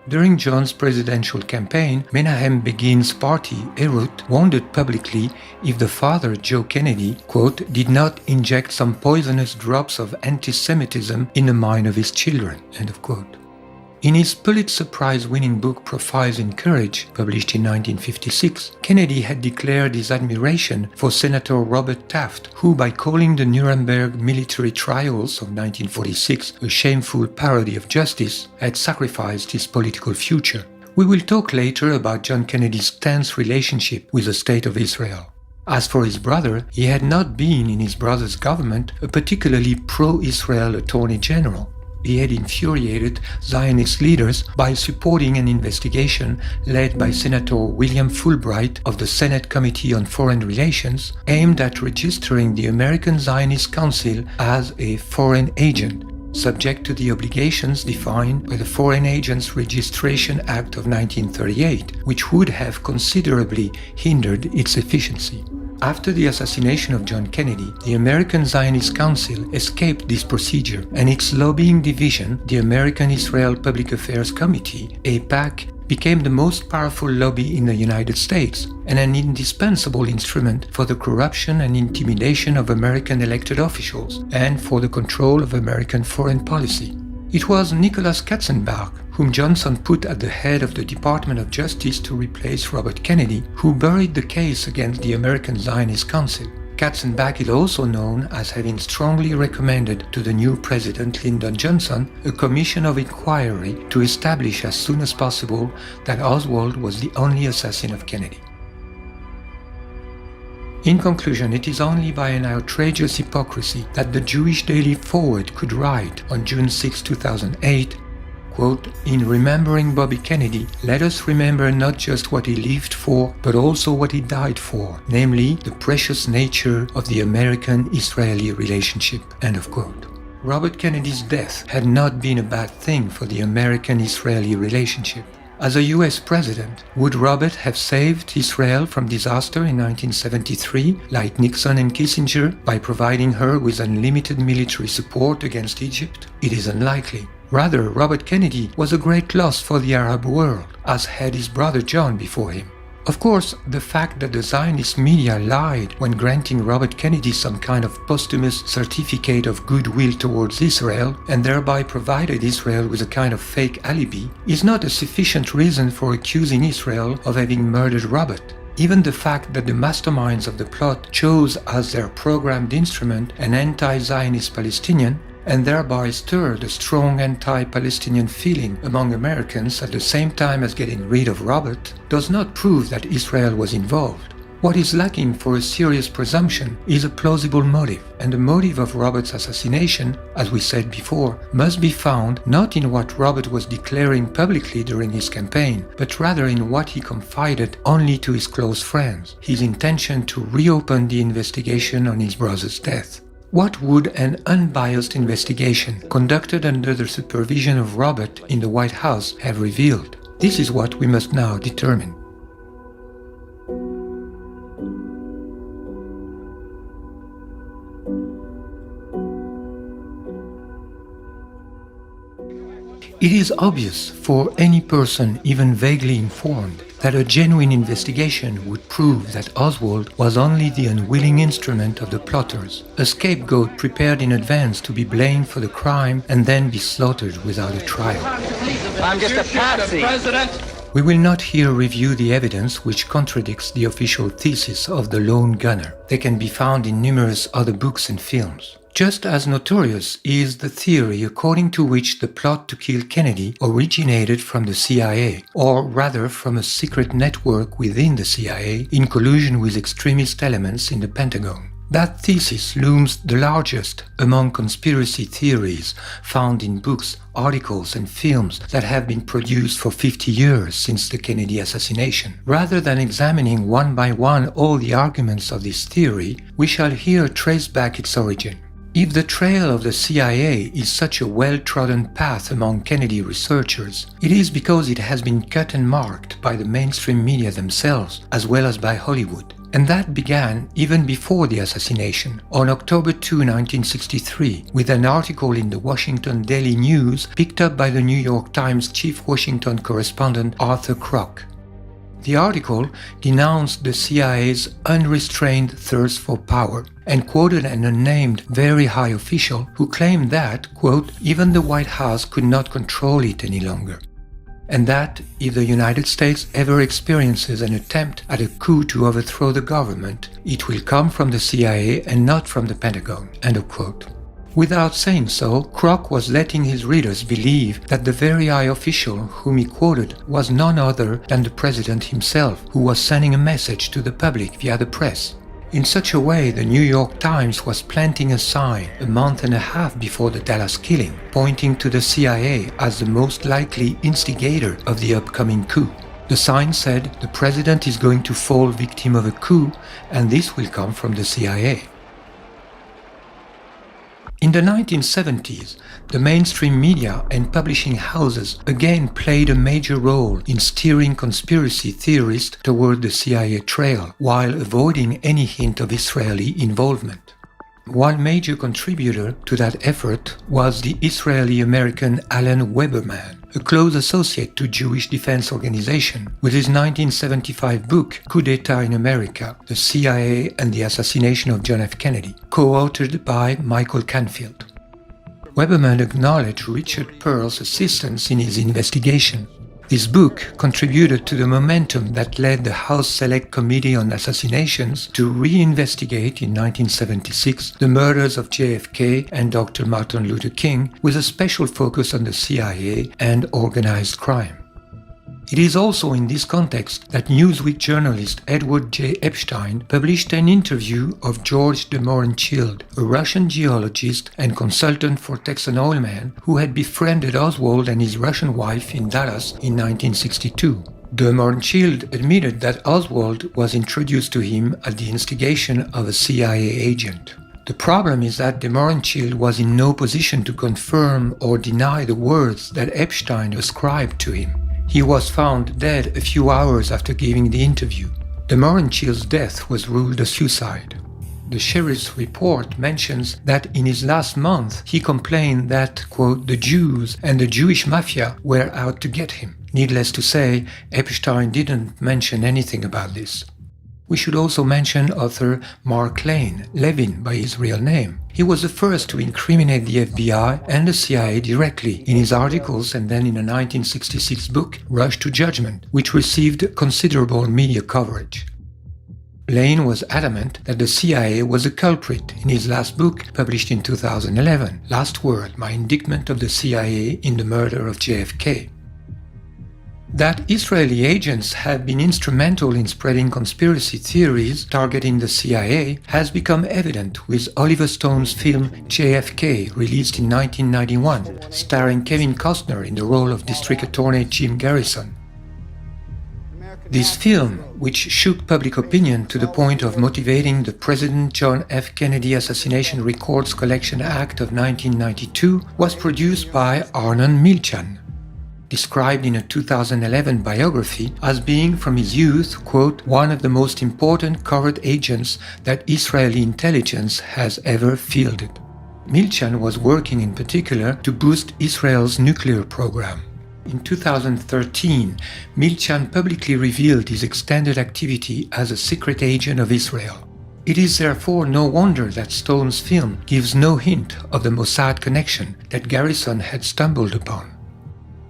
During John's presidential campaign, Menahem Begin's party, Erut, wondered publicly if the father, Joe Kennedy, quote, did not inject some poisonous drops of anti-Semitism in the mind of his children, end of quote. In his Pulitzer Prize-winning book Profiles in Courage, published in 1956, Kennedy had declared his admiration for Senator Robert Taft, who, by calling the Nuremberg military trials of 1946 a shameful parody of justice, had sacrificed his political future. We will talk later about John Kennedy's tense relationship with the State of Israel. As for his brother, he had not been in his brother's government a particularly pro-Israel Attorney General. He had infuriated Zionist leaders by supporting an investigation led by Senator William Fulbright of the Senate Committee on Foreign Relations, aimed at registering the American Zionist Council as a foreign agent, subject to the obligations defined by the Foreign Agents Registration Act of 1938, which would have considerably hindered its efficiency. After the assassination of John Kennedy, the American Zionist Council escaped this procedure, and its lobbying division, the American Israel Public Affairs Committee, AIPAC, became the most powerful lobby in the United States and an indispensable instrument for the corruption and intimidation of American elected officials and for the control of American foreign policy. It was Nicholas Katzenbach, whom Johnson put at the head of the Department of Justice to replace Robert Kennedy, who buried the case against the American Zionist Council. Katzenbach is also known as having strongly recommended to the new president Lyndon Johnson a commission of inquiry to establish as soon as possible that Oswald was the only assassin of Kennedy. In conclusion, it is only by an outrageous hypocrisy that the Jewish Daily Forward could write on June 6, 2008, quote, in remembering Bobby Kennedy, let us remember not just what he lived for, but also what he died for, namely the precious nature of the American-Israeli relationship, end of quote. Robert Kennedy's death had not been a bad thing for the American-Israeli relationship. As a US president, would Robert have saved Israel from disaster in 1973, like Nixon and Kissinger, by providing her with unlimited military support against Egypt? It is unlikely. Rather, Robert Kennedy was a great loss for the Arab world, as had his brother John before him. Of course, the fact that the Zionist media lied when granting Robert Kennedy some kind of posthumous certificate of goodwill towards Israel, and thereby provided Israel with a kind of fake alibi, is not a sufficient reason for accusing Israel of having murdered Robert. Even the fact that the masterminds of the plot chose as their programmed instrument an anti-Zionist Palestinian, and thereby stirred a strong anti-Palestinian feeling among Americans at the same time as getting rid of Robert, does not prove that Israel was involved. What is lacking for a serious presumption is a plausible motive, and the motive of Robert's assassination, as we said before, must be found not in what Robert was declaring publicly during his campaign, but rather in what he confided only to his close friends, his intention to reopen the investigation on his brother's death. What would an unbiased investigation conducted under the supervision of Robert in the White House have revealed? This is what we must now determine. It is obvious for any person even vaguely informed that a genuine investigation would prove that Oswald was only the unwilling instrument of the plotters, a scapegoat prepared in advance to be blamed for the crime and then be slaughtered without a trial. I'm just a patsy. We will not here review the evidence which contradicts the official thesis of the lone gunner. They can be found in numerous other books and films. Just as notorious is the theory according to which the plot to kill Kennedy originated from the CIA, or rather from a secret network within the CIA in collusion with extremist elements in the Pentagon. That thesis looms the largest among conspiracy theories found in books, articles and films that have been produced for 50 years since the Kennedy assassination. Rather than examining one by one all the arguments of this theory, we shall here trace back its origin. If the trail of the CIA is such a well-trodden path among Kennedy researchers, it is because it has been cut and marked by the mainstream media themselves, as well as by Hollywood. And that began even before the assassination, on October 2, 1963, with an article in the Washington Daily News picked up by the New York Times chief Washington correspondent Arthur Kroc. The article denounced the CIA's unrestrained thirst for power and quoted an unnamed very high official who claimed that, quote, even the White House could not control it any longer, and that if the United States ever experiences an attempt at a coup to overthrow the government, it will come from the CIA and not from the Pentagon, end of quote. Without saying so, Kroc was letting his readers believe that the very high official whom he quoted was none other than the president himself, who was sending a message to the public via the press. In such a way, the New York Times was planting a sign a month and a half before the Dallas killing, pointing to the CIA as the most likely instigator of the upcoming coup. The sign said, "The president is going to fall victim of a coup, and this will come from the CIA." In the 1970s, the mainstream media and publishing houses again played a major role in steering conspiracy theorists toward the CIA trail, while avoiding any hint of Israeli involvement. One major contributor to that effort was the Israeli-American Alan Weberman, a close associate to Jewish Defense Organization, with his 1975 book Coup d'Etat in America, The CIA and the Assassination of John F. Kennedy, co-authored by Michael Canfield. Weberman acknowledged Richard Pearl's assistance in his investigation. This book contributed to the momentum that led the House Select Committee on Assassinations to reinvestigate in 1976 the murders of JFK and Dr. Martin Luther King, with a special focus on the CIA and organized crime. It is also in this context that Newsweek journalist Edward J. Epstein published an interview of George de Mohrenschildt, a Russian geologist and consultant for Texan oilmen who had befriended Oswald and his Russian wife in Dallas in 1962. De Mohrenschildt admitted that Oswald was introduced to him at the instigation of a CIA agent. The problem is that de Mohrenschildt was in no position to confirm or deny the words that Epstein ascribed to him. He was found dead a few hours after giving the interview. De Mohrenschildt's death was ruled a suicide. The sheriff's report mentions that in his last month he complained that, quote, the Jews and the Jewish mafia were out to get him. Needless to say, Epstein didn't mention anything about this. We should also mention author Mark Levin by his real name. He was the first to incriminate the FBI and the CIA directly in his articles and then in a 1966 book, Rush to Judgment, which received considerable media coverage. Lane was adamant that the CIA was a culprit in his last book, published in 2011, Last Word, My Indictment of the CIA in the Murder of JFK. That Israeli agents have been instrumental in spreading conspiracy theories targeting the CIA has become evident with Oliver Stone's film JFK, released in 1991, starring Kevin Costner in the role of District Attorney Jim Garrison. This film, which shook public opinion to the point of motivating the President John F. Kennedy Assassination Records Collection Act of 1992, was produced by Arnon Milchan, described in a 2011 biography as being from his youth, quote, one of the most important covert agents that Israeli intelligence has ever fielded. Milchan was working in particular to boost Israel's nuclear program. In 2013, Milchan publicly revealed his extended activity as a secret agent of Israel. It is therefore no wonder that Stone's film gives no hint of the Mossad connection that Garrison had stumbled upon.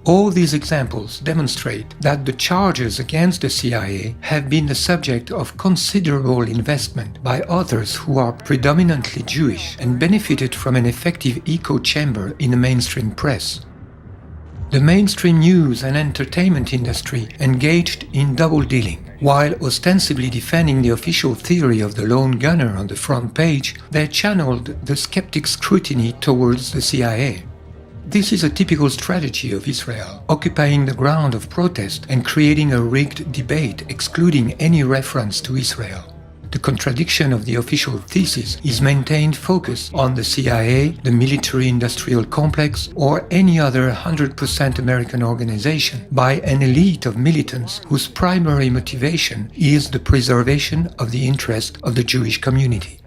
All these examples demonstrate that the charges against the CIA have been the subject of considerable investment by others who are predominantly Jewish and benefited from an effective echo chamber in the mainstream press. The mainstream news and entertainment industry engaged in double-dealing. While ostensibly defending the official theory of the lone gunner on the front page, they channeled the skeptic's scrutiny towards the CIA. This is a typical strategy of Israel, occupying the ground of protest and creating a rigged debate excluding any reference to Israel. The contradiction of the official thesis is maintained focused on the CIA, the military-industrial complex, or any other 100% American organization by an elite of militants whose primary motivation is the preservation of the interest of the Jewish community.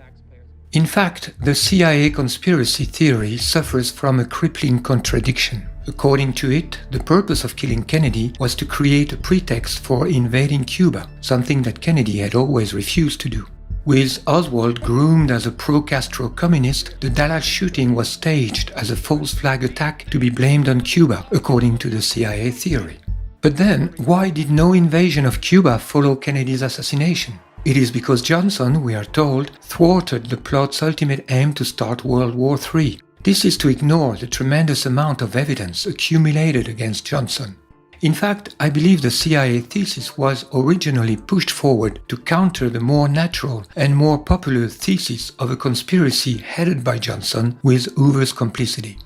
In fact, the CIA conspiracy theory suffers from a crippling contradiction. According to it, the purpose of killing Kennedy was to create a pretext for invading Cuba, something that Kennedy had always refused to do. With Oswald groomed as a pro-Castro communist, the Dallas shooting was staged as a false flag attack to be blamed on Cuba, according to the CIA theory. But then, why did no invasion of Cuba follow Kennedy's assassination? It is because Johnson, we are told, thwarted the plot's ultimate aim to start World War III. This is to ignore the tremendous amount of evidence accumulated against Johnson. In fact, I believe the CIA thesis was originally pushed forward to counter the more natural and more popular thesis of a conspiracy headed by Johnson with Hoover's complicity.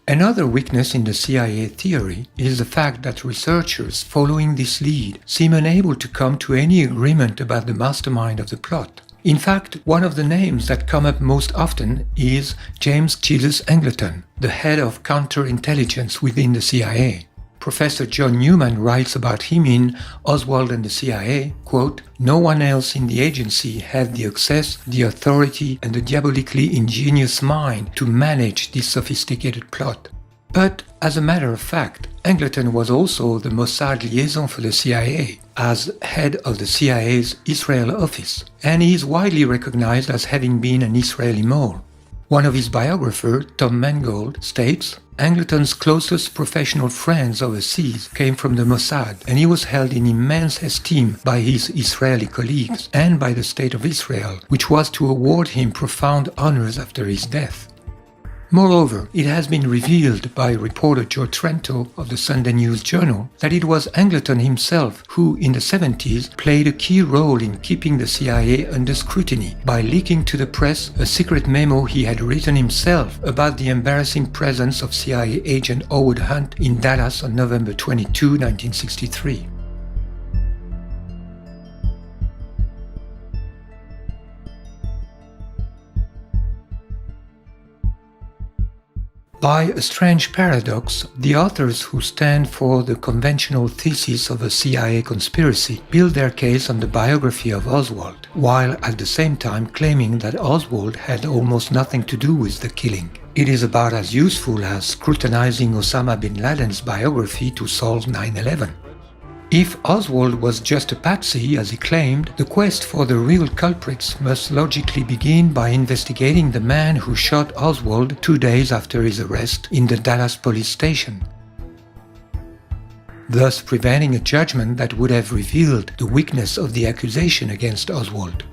Another weakness in the CIA theory is the fact that researchers following this lead seem unable to come to any agreement about the mastermind of the plot. In fact, one of the names that come up most often is James Jesus Angleton, the head of counterintelligence within the CIA. Professor John Newman writes about him in Oswald and the CIA, quote, "No one else in the agency had the access, the authority, and the diabolically ingenious mind to manage this sophisticated plot." But, as a matter of fact, Angleton was also the Mossad liaison for the CIA, as head of the CIA's Israel office, and he is widely recognized as having been an Israeli mole. One of his biographers, Tom Mangold, states, Angleton's closest professional friends overseas came from the Mossad, and he was held in immense esteem by his Israeli colleagues and by the State of Israel, which was to award him profound honors after his death. Moreover, it has been revealed by reporter Joe Trento of the Sunday News Journal that it was Angleton himself who, in the 70s, played a key role in keeping the CIA under scrutiny by leaking to the press a secret memo he had written himself about the embarrassing presence of CIA agent Howard Hunt in Dallas on November 22, 1963. By a strange paradox, the authors who stand for the conventional thesis of a CIA conspiracy build their case on the biography of Oswald, while at the same time claiming that Oswald had almost nothing to do with the killing. It is about as useful as scrutinizing Osama bin Laden's biography to solve 9/11. If Oswald was just a patsy, as he claimed, the quest for the real culprits must logically begin by investigating the man who shot Oswald 2 days after his arrest in the Dallas police station, thus preventing a judgment that would have revealed the weakness of the accusation against Oswald.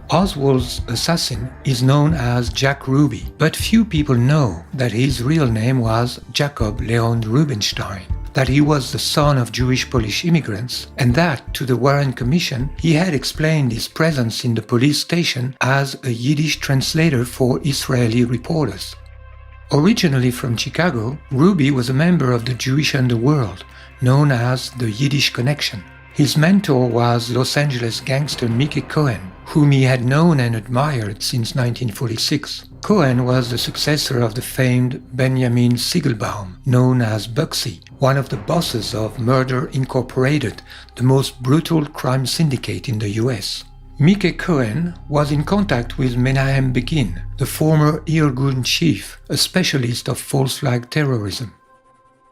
Oswald's assassin is known as Jack Ruby, but few people know that his real name was Jacob Leon Rubinstein, that he was the son of Jewish Polish immigrants, and that, to the Warren Commission, he had explained his presence in the police station as a Yiddish translator for Israeli reporters. Originally from Chicago, Ruby was a member of the Jewish underworld, known as the Yiddish Connection. His mentor was Los Angeles gangster Mickey Cohen, whom he had known and admired since 1946. Cohen was the successor of the famed Benjamin Siegelbaum, known as Bugsy, one of the bosses of Murder Incorporated, the most brutal crime syndicate in the US. Mickey Cohen was in contact with Menahem Begin, the former Irgun chief, a specialist of false flag terrorism.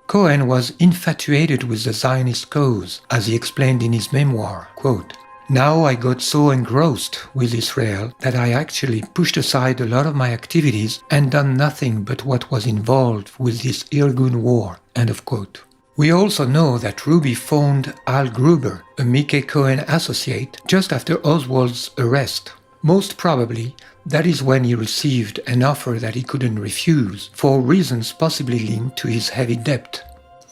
Cohen was infatuated with the Zionist cause, as he explained in his memoir, quote, Now I got so engrossed with Israel that I actually pushed aside a lot of my activities and done nothing but what was involved with this Irgun war." End of quote. We also know that Ruby phoned Al Gruber, a Mickey Cohen associate, just after Oswald's arrest. Most probably, that is when he received an offer that he couldn't refuse, for reasons possibly linked to his heavy debt.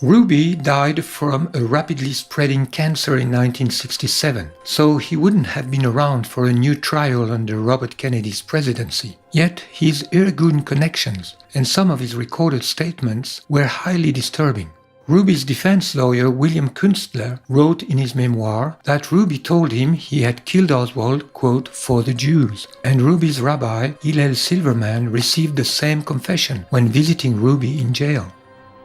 Ruby died from a rapidly spreading cancer in 1967, so he wouldn't have been around for a new trial under Robert Kennedy's presidency. Yet his Irgun connections and some of his recorded statements were highly disturbing. Ruby's defense lawyer William Kunstler wrote in his memoir that Ruby told him he had killed Oswald, quote, "for the Jews," and Ruby's rabbi Hillel Silverman received the same confession when visiting Ruby in jail.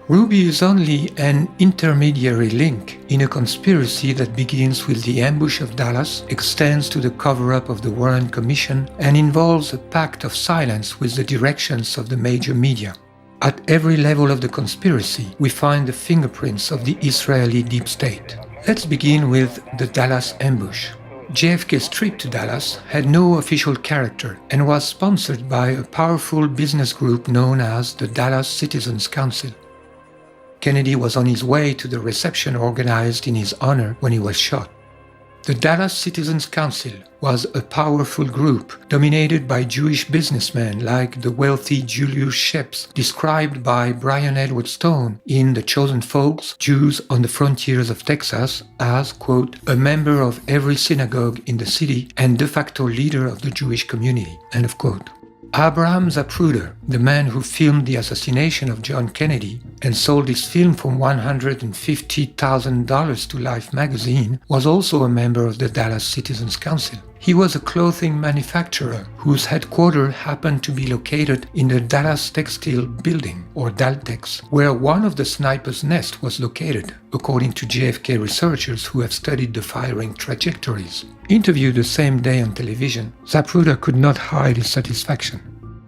Ruby is only an intermediary link in a conspiracy that begins with the ambush of Dallas, extends to the cover-up of the Warren Commission, and involves a pact of silence with the directions of the major media. At every level of the conspiracy, we find the fingerprints of the Israeli deep state. Let's begin with the Dallas ambush. JFK's trip to Dallas had no official character and was sponsored by a powerful business group known as the Dallas Citizens Council. Kennedy was on his way to the reception organized in his honor when he was shot. The Dallas Citizens Council was a powerful group dominated by Jewish businessmen like the wealthy Julius Shepps, described by Brian Edward Stone in The Chosen Folks, Jews on the Frontiers of Texas as, quote, "a member of every synagogue in the city and de facto leader of the Jewish community," end of quote. Abraham Zapruder, the man who filmed the assassination of John Kennedy and sold his film for $150,000 to Life magazine, was also a member of the Dallas Citizens Council. He was a clothing manufacturer whose headquarters happened to be located in the Dallas Textile Building, or Daltex, where one of the snipers' nests was located, according to JFK researchers who have studied the firing trajectories. Interviewed the same day on television, Zapruder could not hide his satisfaction.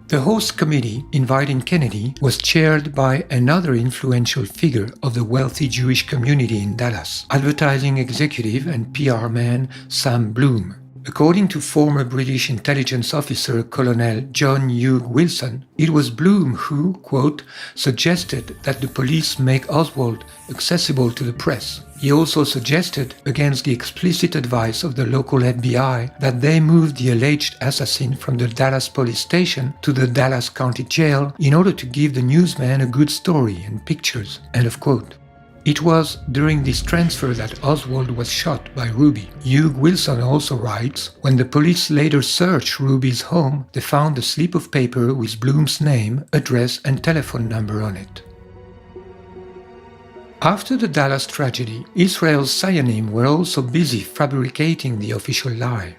The host committee inviting Kennedy was chaired by another influential figure of the wealthy Jewish community in Dallas, advertising executive and PR man Sam Bloom. According to former British intelligence officer Colonel John Hugh Wilson, it was Bloom who, quote, "suggested that the police make Oswald accessible to the press." He also suggested, against the explicit advice of the local FBI, that they move the alleged assassin from the Dallas police station to the Dallas County Jail in order to give the newsman a good story and pictures, end of quote. It was during this transfer that Oswald was shot by Ruby. Hugh Wilson also writes, when the police later searched Ruby's home, they found a slip of paper with Bloom's name, address and telephone number on it. After the Dallas tragedy, Israel's Zionim were also busy fabricating the official lie.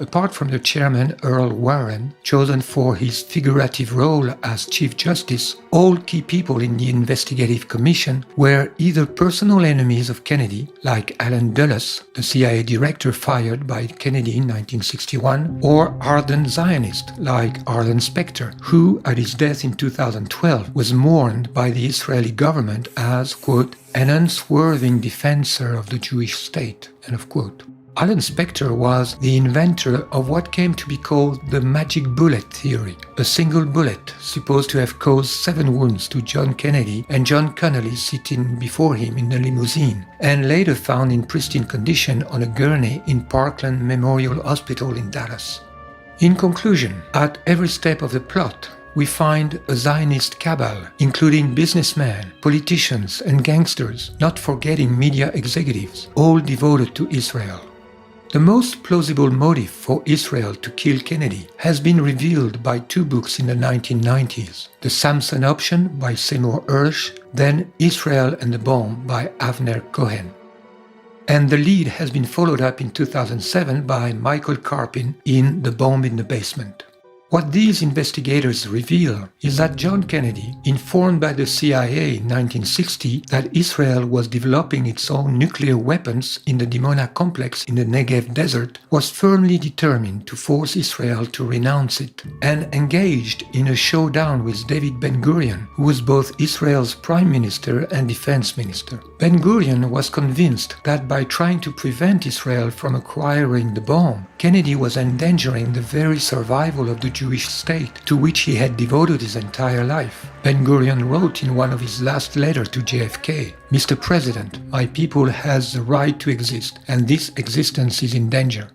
Apart from the chairman Earl Warren, chosen for his figurative role as Chief Justice, all key people in the investigative commission were either personal enemies of Kennedy, like Allen Dulles, the CIA director fired by Kennedy in 1961, or ardent Zionists, like Arlen Specter, who, at his death in 2012, was mourned by the Israeli government as, quote, "an unswerving defender of the Jewish state," end of quote. Arlen Specter was the inventor of what came to be called the magic bullet theory, a single bullet supposed to have caused 7 wounds to John Kennedy and John Connolly sitting before him in the limousine, and later found in pristine condition on a gurney in Parkland Memorial Hospital in Dallas. In conclusion, at every step of the plot, we find a Zionist cabal, including businessmen, politicians, and gangsters, not forgetting media executives, all devoted to Israel. The most plausible motive for Israel to kill Kennedy has been revealed by 2 books in the 1990s, The Samson Option by Seymour Hersh, then Israel and the Bomb by Avner Cohen. And the lead has been followed up in 2007 by Michael Karpin in The Bomb in the Basement. What these investigators reveal is that John Kennedy, informed by the CIA in 1960 that Israel was developing its own nuclear weapons in the Dimona complex in the Negev desert, was firmly determined to force Israel to renounce it, and engaged in a showdown with David Ben-Gurion, who was both Israel's prime minister and defense minister. Ben-Gurion was convinced that by trying to prevent Israel from acquiring the bomb, Kennedy was endangering the very survival of the Jewish state to which he had devoted his entire life. Ben-Gurion wrote in one of his last letters to JFK, "Mr. President, my people has the right to exist, and this existence is in danger."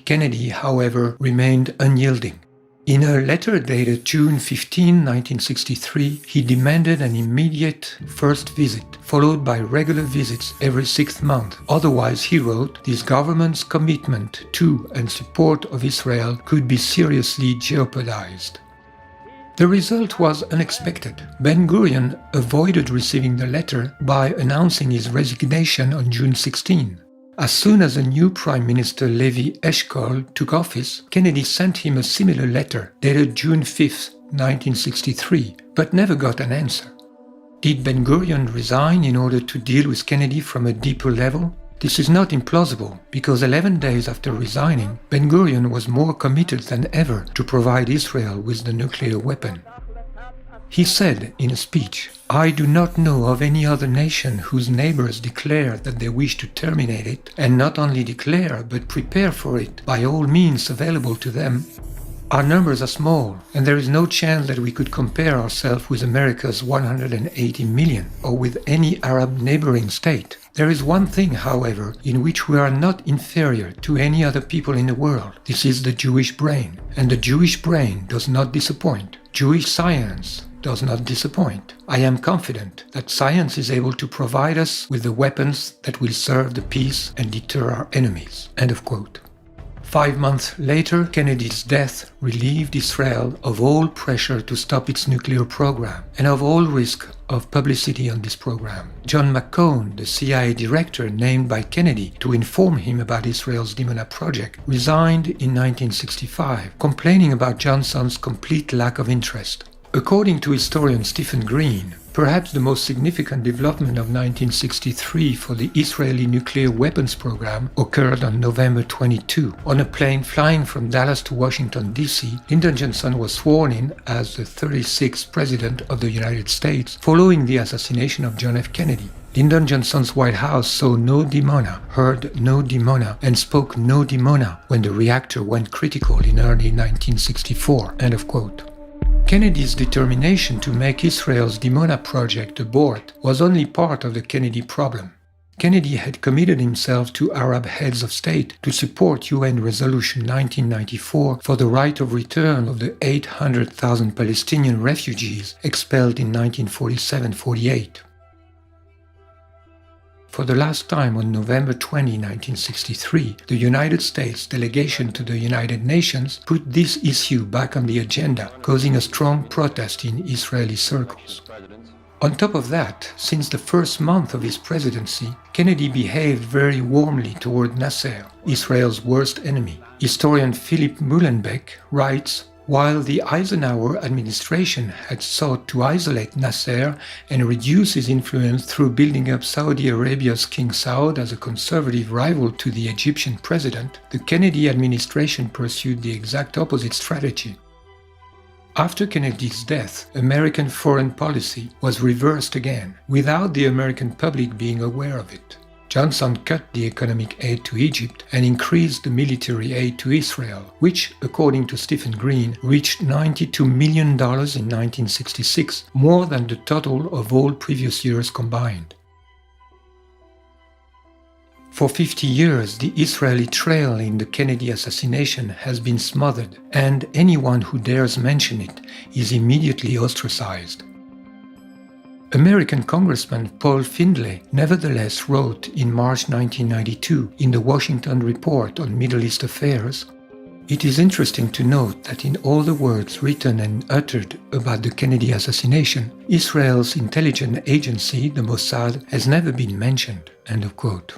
Kennedy, however, remained unyielding. In a letter dated June 15, 1963, he demanded an immediate first visit, followed by regular visits every 6th month. Otherwise, he wrote, this government's commitment to and support of Israel could be seriously jeopardized. The result was unexpected. Ben-Gurion avoided receiving the letter by announcing his resignation on June 16. As soon as a new Prime Minister Levi Eshkol took office, Kennedy sent him a similar letter dated June 5, 1963, but never got an answer. Did Ben-Gurion resign in order to deal with Kennedy from a deeper level? This is not implausible, because 11 days after resigning, Ben-Gurion was more committed than ever to provide Israel with the nuclear weapon. He said in a speech, "I do not know of any other nation whose neighbors declare that they wish to terminate it, and not only declare, but prepare for it by all means available to them. Our numbers are small, and there is no chance that we could compare ourselves with America's 180 million, or with any Arab neighboring state. There is one thing, however, in which we are not inferior to any other people in the world. This is the Jewish brain, and the Jewish brain does not disappoint. Jewish science does not disappoint. I am confident that science is able to provide us with the weapons that will serve the peace and deter our enemies." End of quote. 5 months later, Kennedy's death relieved Israel of all pressure to stop its nuclear program and of all risk of publicity on this program. John McCone, the CIA director named by Kennedy to inform him about Israel's Dimona project, resigned in 1965, complaining about Johnson's complete lack of interest. According to historian Stephen Green, perhaps the most significant development of 1963 for the Israeli nuclear weapons program occurred on November 22. On a plane flying from Dallas to Washington, D.C., Lyndon Johnson was sworn in as the 36th President of the United States following the assassination of John F. Kennedy. Lyndon Johnson's White House saw no Dimona, heard no Dimona, and spoke no Dimona when the reactor went critical in early 1964. End of quote. Kennedy's determination to make Israel's Dimona project abort was only part of the Kennedy problem. Kennedy had committed himself to Arab heads of state to support UN Resolution 1994 for the right of return of the 800,000 Palestinian refugees expelled in 1947-48. For the last time on November 20, 1963, the United States delegation to the United Nations put this issue back on the agenda, causing a strong protest in Israeli circles. On top of that, since the first month of his presidency, Kennedy behaved very warmly toward Nasser, Israel's worst enemy. Historian Philip Muhlenbeck writes, while the Eisenhower administration had sought to isolate Nasser and reduce his influence through building up Saudi Arabia's King Saud as a conservative rival to the Egyptian president, the Kennedy administration pursued the exact opposite strategy. After Kennedy's death, American foreign policy was reversed again, without the American public being aware of it. Johnson cut the economic aid to Egypt and increased the military aid to Israel, which, according to Stephen Green, reached $92 million in 1966, more than the total of all previous years combined. For 50 years, the Israeli trail in the Kennedy assassination has been smothered, and anyone who dares mention it is immediately ostracized. American Congressman Paul Findlay nevertheless wrote in March 1992 in the Washington Report on Middle East Affairs, "It is interesting to note that in all the words written and uttered about the Kennedy assassination, Israel's intelligence agency, the Mossad, has never been mentioned." End of quote.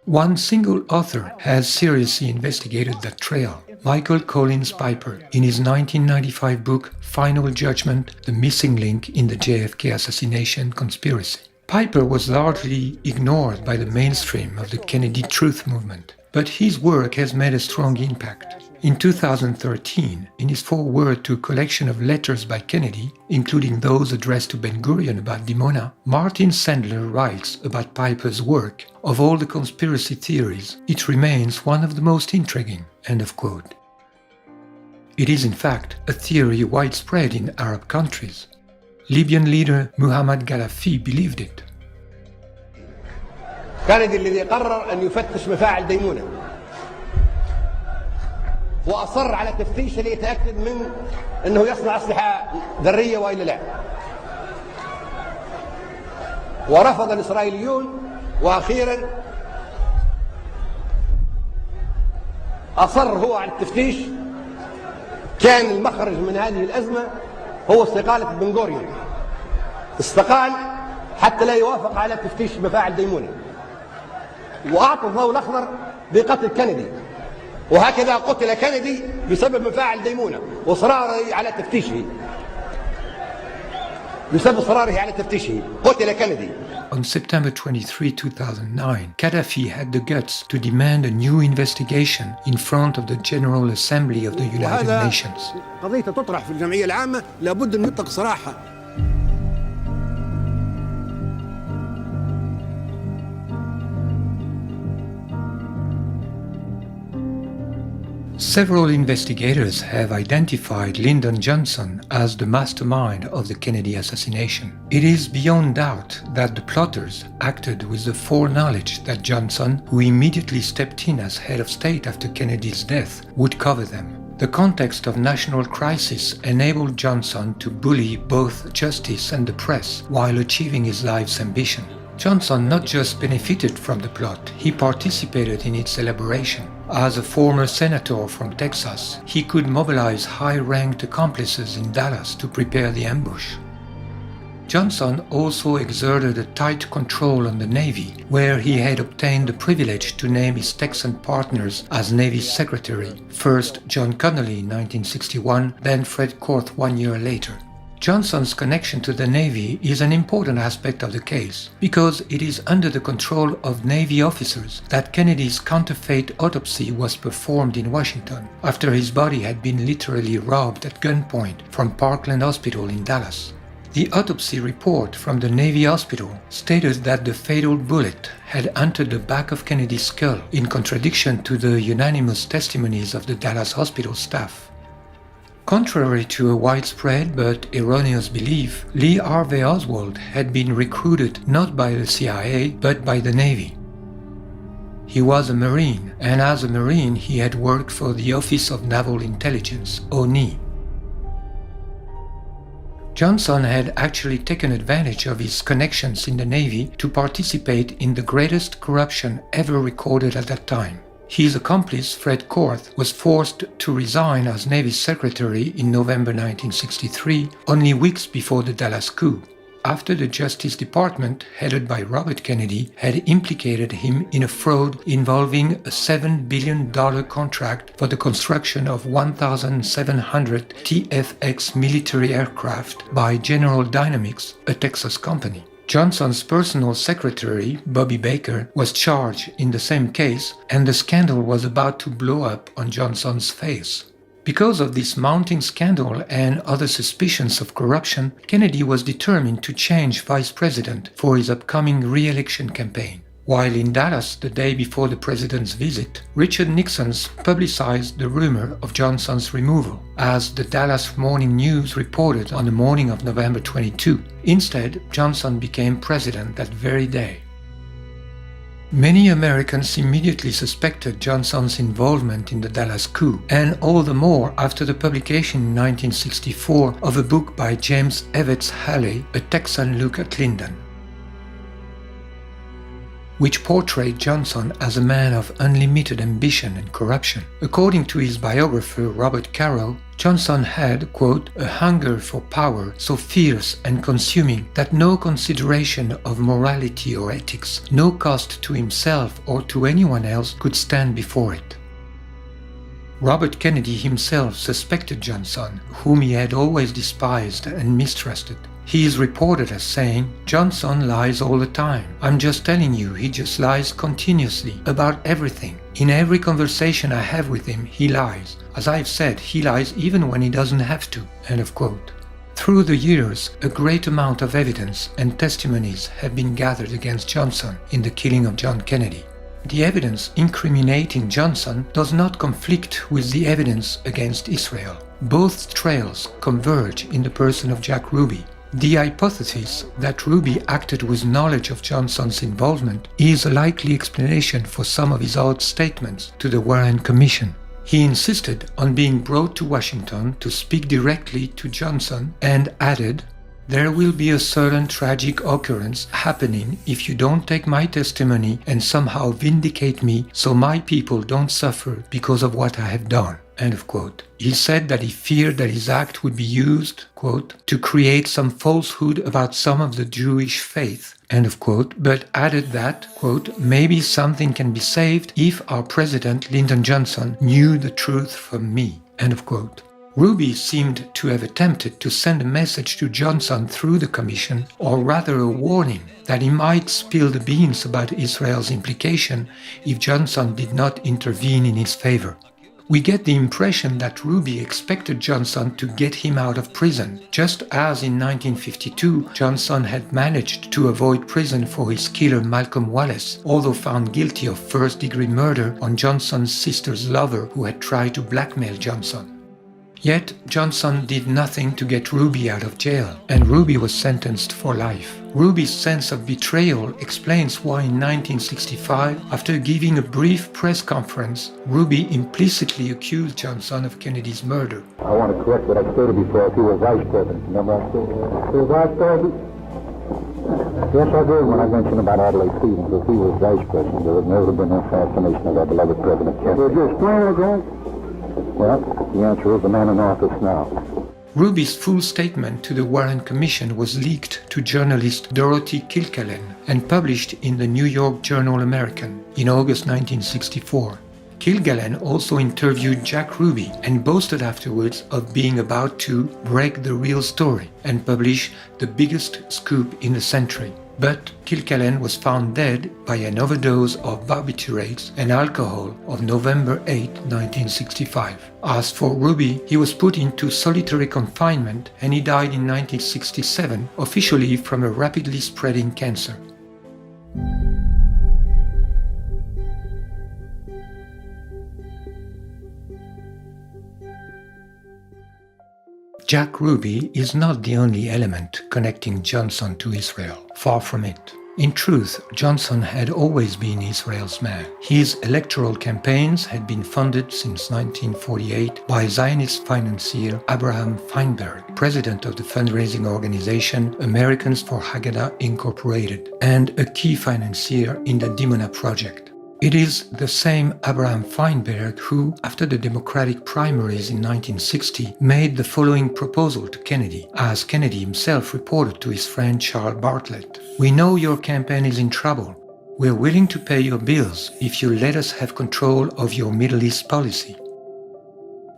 One single author has seriously investigated that trail, Michael Collins Piper, in his 1995 book Final Judgment, The Missing Link in the JFK Assassination Conspiracy. Piper was largely ignored by the mainstream of the Kennedy Truth movement, but his work has made a strong impact. In 2013, in his foreword to a collection of letters by Kennedy, including those addressed to Ben-Gurion about Dimona, Martin Sandler writes about Piper's work, "Of all the conspiracy theories, it remains one of the most intriguing." End of quote. It is in fact a theory widespread in Arab countries. Libyan leader Muhammad Gaddafi believed it. كندي الذي قرر أن يفتش مفاعل ديمونة وأصر على تفتيشه ليتأكد من أنه يصنع أسلحة ذرية وإلا لا، ورفض الإسرائيليون، وأخيرا أصر هو على التفتيش. كان المخرج من هذه الأزمة هو استقالة بن-غوريون، استقال حتى لا يوافق على تفتيش مفاعل ديمونة، وأعطى الضوء الأخضر بقتل كندي، وهكذا قتل كندي بسبب مفاعل ديمونة وإصراره على تفتيشه. بسبب إصراره على تفتيشه قتل كندي. On September 23, 2009, Gaddafi had the guts to demand a new investigation in front of the General Assembly of the United Nations. قضية تطرح في الجمعية العامة لابد أن نطلق صراحة. Several investigators have identified Lyndon Johnson as the mastermind of the Kennedy assassination. It is beyond doubt that the plotters acted with the foreknowledge that Johnson, who immediately stepped in as head of state after Kennedy's death, would cover them. The context of national crisis enabled Johnson to bully both justice and the press while achieving his life's ambition. Johnson not just benefited from the plot, he participated in its elaboration. As a former senator from Texas, he could mobilize high-ranked accomplices in Dallas to prepare the ambush. Johnson also exerted a tight control on the Navy, where he had obtained the privilege to name his Texan partners as Navy Secretary, first John Connally in 1961, then Fred Korth 1 year later. Johnson's connection to the Navy is an important aspect of the case, because it is under the control of Navy officers that Kennedy's counterfeit autopsy was performed in Washington, after his body had been literally robbed at gunpoint from Parkland Hospital in Dallas. The autopsy report from the Navy hospital stated that the fatal bullet had entered the back of Kennedy's skull, in contradiction to the unanimous testimonies of the Dallas hospital staff. Contrary to a widespread but erroneous belief, Lee Harvey Oswald had been recruited not by the CIA but by the Navy. He was a Marine, and as a Marine he had worked for the Office of Naval Intelligence, ONI. Johnson had actually taken advantage of his connections in the Navy to participate in the greatest corruption ever recorded at that time. His accomplice, Fred Korth, was forced to resign as Navy Secretary in November 1963, only weeks before the Dallas coup, after the Justice Department, headed by Robert Kennedy, had implicated him in a fraud involving a $7 billion contract for the construction of 1,700 TFX military aircraft by General Dynamics, a Texas company. Johnson's personal secretary, Bobby Baker, was charged in the same case, and the scandal was about to blow up on Johnson's face. Because of this mounting scandal and other suspicions of corruption, Kennedy was determined to change vice president for his upcoming re-election campaign. While in Dallas the day before the president's visit, Richard Nixon publicized the rumor of Johnson's removal, as the Dallas Morning News reported on the morning of November 22. Instead, Johnson became president that very day. Many Americans immediately suspected Johnson's involvement in the Dallas coup, and all the more after the publication in 1964 of a book by James Evetts Haley, A Texan Look at Lyndon. which portrayed Johnson as a man of unlimited ambition and corruption. According to his biographer Robert Carroll, Johnson had, quote, a hunger for power so fierce and consuming that no consideration of morality or ethics, no cost to himself or to anyone else could stand before it. Robert Kennedy himself suspected Johnson, whom he had always despised and mistrusted. He is reported as saying, "Johnson lies all the time. I'm just telling you, he just lies continuously about everything. In every conversation I have with him, he lies. As I've said, he lies even when he doesn't have to." End of quote. Through the years, a great amount of evidence and testimonies have been gathered against Johnson in the killing of John Kennedy. The evidence incriminating Johnson does not conflict with the evidence against Israel. Both trails converge in the person of Jack Ruby. The hypothesis that Ruby acted with knowledge of Johnson's involvement is a likely explanation for some of his odd statements to the Warren Commission. He insisted on being brought to Washington to speak directly to Johnson and added, "There will be a certain tragic occurrence happening if you don't take my testimony and somehow vindicate me so my people don't suffer because of what I have done." End of quote. He said that he feared that his act would be used, quote, to create some falsehood about some of the Jewish faith, end of quote, but added that, quote, maybe something can be saved if our president, Lyndon Johnson, knew the truth from me, end of quote. Ruby seemed to have attempted to send a message to Johnson through the commission, or rather a warning that he might spill the beans about Israel's implication if Johnson did not intervene in his favor. We get the impression that Ruby expected Johnson to get him out of prison, just as in 1952 Johnson had managed to avoid prison for his killer Malcolm Wallace, although found guilty of first-degree murder on Johnson's sister's lover who had tried to blackmail Johnson. Yet Johnson did nothing to get Ruby out of jail, and Ruby was sentenced for life. Ruby's sense of betrayal explains why in 1965, after giving a brief press conference, Ruby implicitly accused Johnson of Kennedy's murder. I want to correct what I stated before. If he was vice president, remember I said he was vice president? Yes, I did when I mentioned about Adlai Stevens. If he was vice president, there would never have been an assassination of our beloved President Kennedy. Would you explain again? Well, the answer is the man in office now. Ruby's full statement to the Warren Commission was leaked to journalist Dorothy Kilgallen and published in the New York Journal American in August 1964. Kilgallen also interviewed Jack Ruby and boasted afterwards of being about to break the real story and publish the biggest scoop in the century. But Kilgallen was found dead by an overdose of barbiturates and alcohol on November 8, 1965. As for Ruby, he was put into solitary confinement and he died in 1967, officially from a rapidly spreading cancer. Jack Ruby is not the only element connecting Johnson to Israel. Far from it. In truth, Johnson had always been Israel's man. His electoral campaigns had been funded since 1948 by Zionist financier Abraham Feinberg, president of the fundraising organization Americans for Haggadah Incorporated, and a key financier in the Dimona project. It is the same Abraham Feinberg who, after the Democratic primaries in 1960, made the following proposal to Kennedy, as Kennedy himself reported to his friend Charles Bartlett. "We know your campaign is in trouble. We're willing to pay your bills if you let us have control of your Middle East policy."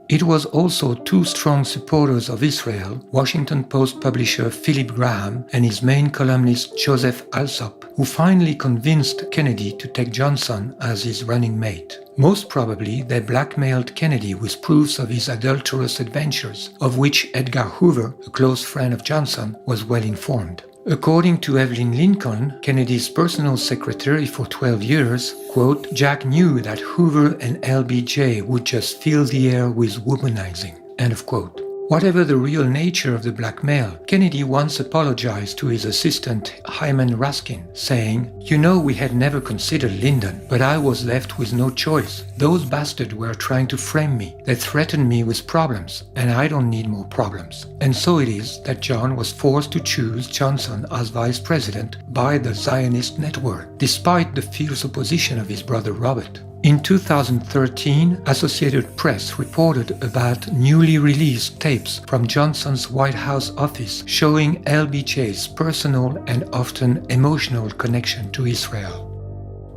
It was also two strong supporters of Israel, Washington Post publisher Philip Graham and his main columnist Joseph Alsop, who finally convinced Kennedy to take Johnson as his running mate. Most probably, they blackmailed Kennedy with proofs of his adulterous adventures, of which Edgar Hoover, a close friend of Johnson, was well informed. According to Evelyn Lincoln, Kennedy's personal secretary for 12 years, quote, Jack knew that Hoover and LBJ would just fill the air with womanizing, end of quote. Whatever the real nature of the blackmail, Kennedy once apologized to his assistant Hyman Raskin, saying, "You know, we had never considered Lyndon, but I was left with no choice. Those bastards were trying to frame me. They threatened me with problems, and I don't need more problems." And so it is that John was forced to choose Johnson as vice president by the Zionist network, despite the fierce opposition of his brother Robert. In 2013, Associated Press reported about newly released tapes from Johnson's White House office showing LBJ's personal and often emotional connection to Israel.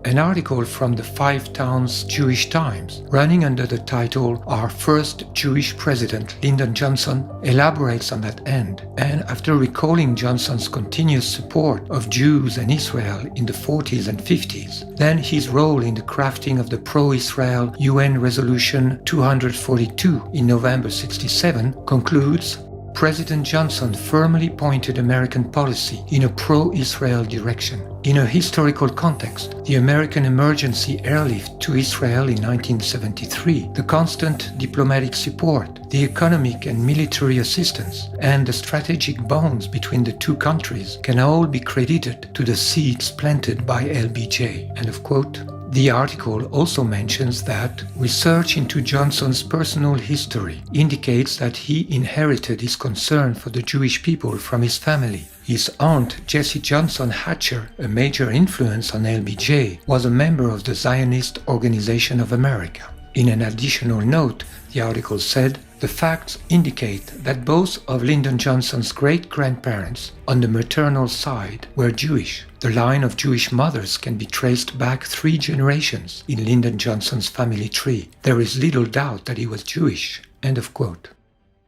An article from the Five Towns Jewish Times, running under the title "Our First Jewish President, Lyndon Johnson," elaborates on that end, and after recalling Johnson's continuous support of Jews and Israel in the 40s and 50s, then his role in the crafting of the pro-Israel UN Resolution 242 in November 1967, concludes, President Johnson firmly pointed American policy in a pro-Israel direction. In a historical context, the American emergency airlift to Israel in 1973, the constant diplomatic support, the economic and military assistance, and the strategic bonds between the two countries can all be credited to the seeds planted by LBJ. End of quote. The article also mentions that research into Johnson's personal history indicates that he inherited his concern for the Jewish people from his family. His aunt, Jessie Johnson Hatcher, a major influence on LBJ, was a member of the Zionist Organization of America. In an additional note, the article said, "The facts indicate that both of Lyndon Johnson's great-grandparents on the maternal side were Jewish. The line of Jewish mothers can be traced back 3 generations in Lyndon Johnson's family tree. There is little doubt that he was Jewish." End of quote.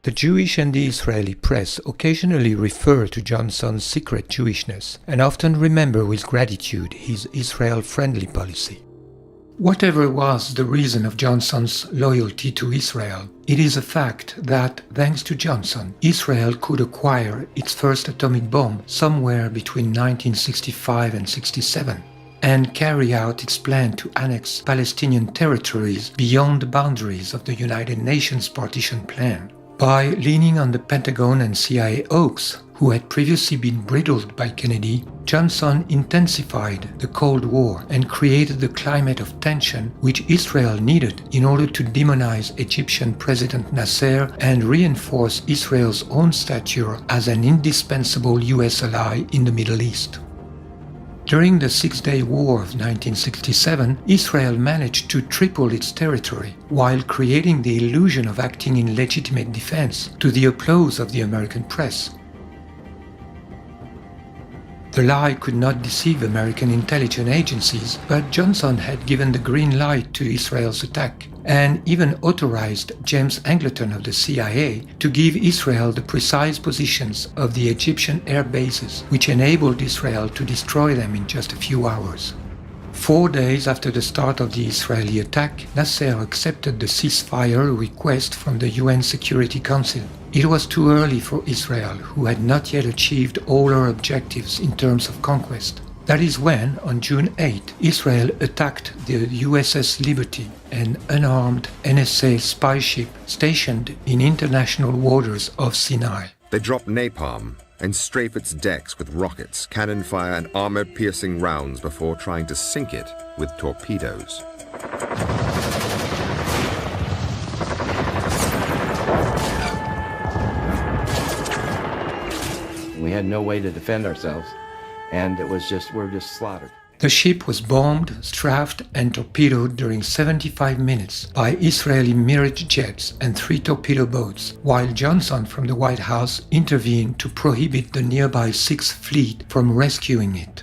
The Jewish and the Israeli press occasionally refer to Johnson's secret Jewishness and often remember with gratitude his Israel-friendly policy. Whatever was the reason of Johnson's loyalty to Israel, it is a fact that, thanks to Johnson, Israel could acquire its first atomic bomb somewhere between 1965 and 67, and carry out its plan to annex Palestinian territories beyond the boundaries of the United Nations partition plan. By leaning on the Pentagon and CIA oaks, who had previously been bridled by Kennedy, Johnson intensified the Cold War and created the climate of tension which Israel needed in order to demonize Egyptian President Nasser and reinforce Israel's own stature as an indispensable US ally in the Middle East. During the Six-Day War of 1967, Israel managed to triple its territory while creating the illusion of acting in legitimate defense to the applause of the American press. The lie could not deceive American intelligence agencies, but Johnson had given the green light to Israel's attack, and even authorized James Angleton of the CIA to give Israel the precise positions of the Egyptian air bases, which enabled Israel to destroy them in just a few hours. 4 days after the start of the Israeli attack, Nasser accepted the ceasefire request from the UN Security Council. It was too early for Israel, who had not yet achieved all her objectives in terms of conquest. That is when, on June 8, Israel attacked the USS Liberty, an unarmed NSA spy ship stationed in international waters of Sinai. They drop napalm and strafe its decks with rockets, cannon fire, and armor-piercing rounds before trying to sink it with torpedoes. We had no way to defend ourselves, and it was just, we're just slaughtered. The ship was bombed, strafed, and torpedoed during 75 minutes by Israeli Mirage jets and 3 torpedo boats, while Johnson from the White House intervened to prohibit the nearby 6th Fleet from rescuing it.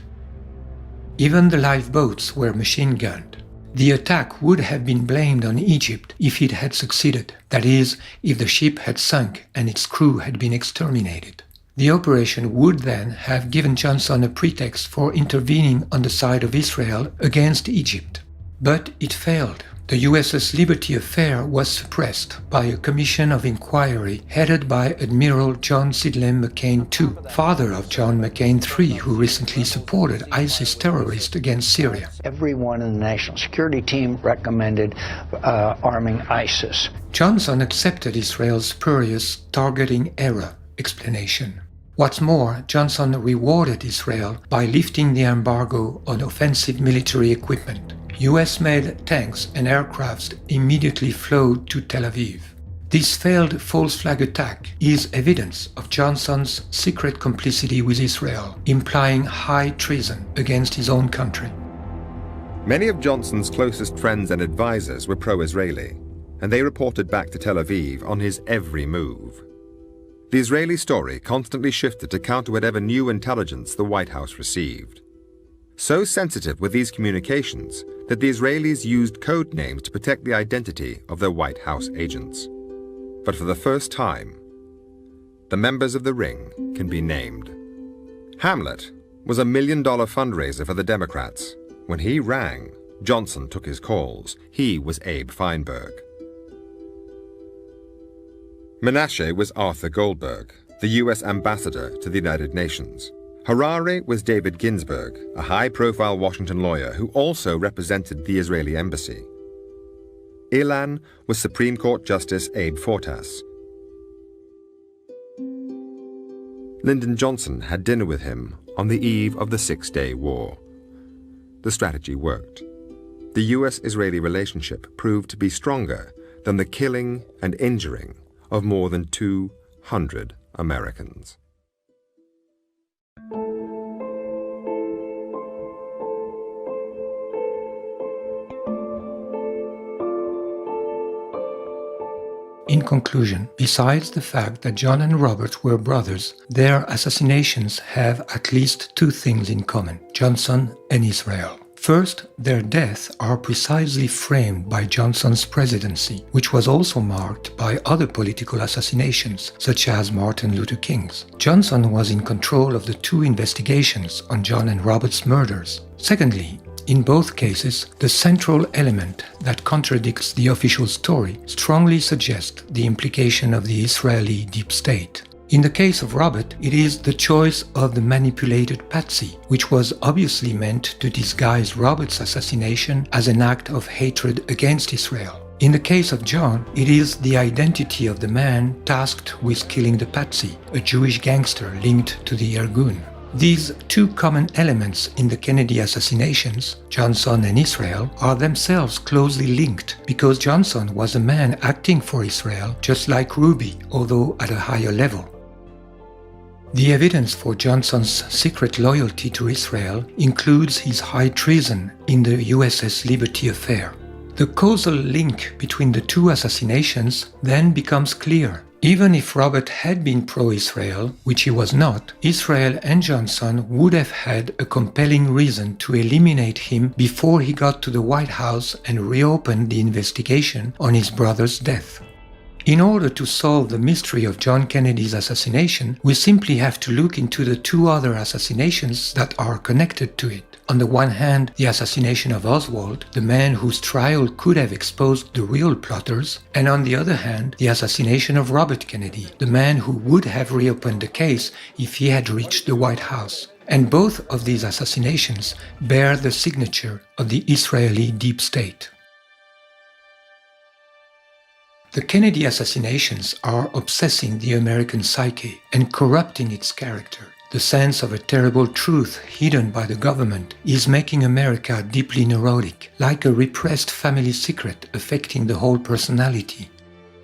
Even the lifeboats were machine-gunned. The attack would have been blamed on Egypt if it had succeeded, that is, if the ship had sunk and its crew had been exterminated. The operation would then have given Johnson a pretext for intervening on the side of Israel against Egypt. But it failed. the USS Liberty affair was suppressed by a commission of inquiry headed by Admiral John Sidney McCain II, father of John McCain III, who recently supported ISIS terrorists against Syria. Everyone in the national security team recommended arming ISIS. Johnson accepted Israel's spurious targeting error explanation. What's more, Johnson rewarded Israel by lifting the embargo on offensive military equipment. US-made tanks and aircrafts immediately flowed to Tel Aviv. This failed false flag attack is evidence of Johnson's secret complicity with Israel, implying high treason against his own country. Many of Johnson's closest friends and advisors were pro-Israeli, and they reported back to Tel Aviv on his every move. The Israeli story constantly shifted to counter whatever new intelligence the White House received. So sensitive were these communications that the Israelis used code names to protect the identity of their White House agents. But for the first time, the members of the ring can be named. Hamlet was a $1 million fundraiser for the Democrats. When he rang, Johnson took his calls. He was Abe Feinberg. Menashe was Arthur Goldberg, the U.S. ambassador to the United Nations. Harare was David Ginsburg, a high-profile Washington lawyer who also represented the Israeli embassy. Ilan was Supreme Court Justice Abe Fortas. Lyndon Johnson had dinner with him on the eve of the Six-Day War. The strategy worked. The U.S.-Israeli relationship proved to be stronger than the killing and injuring of more than 200 Americans. In conclusion, besides the fact that John and Robert were brothers, their assassinations have at least two things in common: Johnson and Israel. First, their deaths are precisely framed by Johnson's presidency, which was also marked by other political assassinations, such as Martin Luther King's. Johnson was in control of the two investigations on John and Robert's murders. Secondly, in both cases, the central element that contradicts the official story strongly suggests the implication of the Israeli deep state. In the case of Robert, it is the choice of the manipulated patsy, which was obviously meant to disguise Robert's assassination as an act of hatred against Israel. In the case of John, it is the identity of the man tasked with killing the patsy, a Jewish gangster linked to the Irgun. These two common elements in the Kennedy assassinations, Johnson and Israel, are themselves closely linked because Johnson was a man acting for Israel just like Ruby, although at a higher level. The evidence for Johnson's secret loyalty to Israel includes his high treason in the USS Liberty affair. The causal link between the two assassinations then becomes clear. Even if Robert had been pro-Israel, which he was not, Israel and Johnson would have had a compelling reason to eliminate him before he got to the White House and reopened the investigation on his brother's death. In order to solve the mystery of John Kennedy's assassination, we simply have to look into the two other assassinations that are connected to it. On the one hand, the assassination of Oswald, the man whose trial could have exposed the real plotters, and on the other hand, the assassination of Robert Kennedy, the man who would have reopened the case if he had reached the White House. And both of these assassinations bear the signature of the Israeli deep state. The Kennedy assassinations are obsessing the American psyche and corrupting its character. The sense of a terrible truth hidden by the government is making America deeply neurotic, like a repressed family secret affecting the whole personality.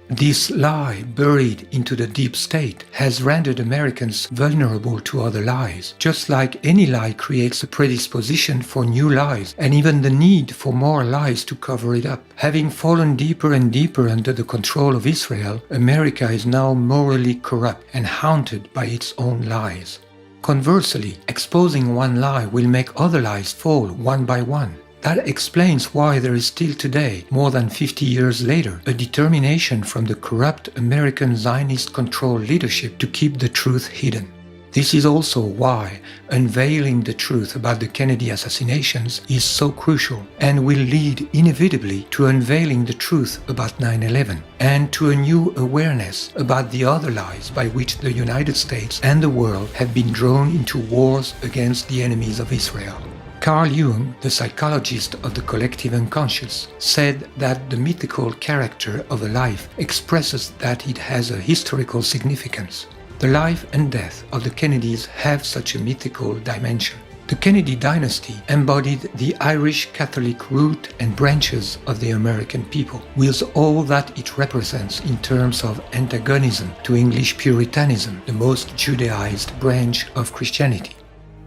This lie, buried into the deep state, has rendered Americans vulnerable to other lies, just like any lie creates a predisposition for new lies and even the need for more lies to cover it up. Having fallen deeper and deeper under the control of Israel, America is now morally corrupt and haunted by its own lies. Conversely, exposing one lie will make other lies fall one by one. That explains why there is still today, more than 50 years later, a determination from the corrupt American Zionist-controlled leadership to keep the truth hidden. This is also why unveiling the truth about the Kennedy assassinations is so crucial and will lead inevitably to unveiling the truth about 9/11 and to a new awareness about the other lies by which the United States and the world have been drawn into wars against the enemies of Israel. Carl Jung, the psychologist of the collective unconscious, said that the mythical character of a life expresses that it has a historical significance. The life and death of the Kennedys have such a mythical dimension. The Kennedy dynasty embodied the Irish Catholic root and branches of the American people, with all that it represents in terms of antagonism to English Puritanism, the most Judaized branch of Christianity.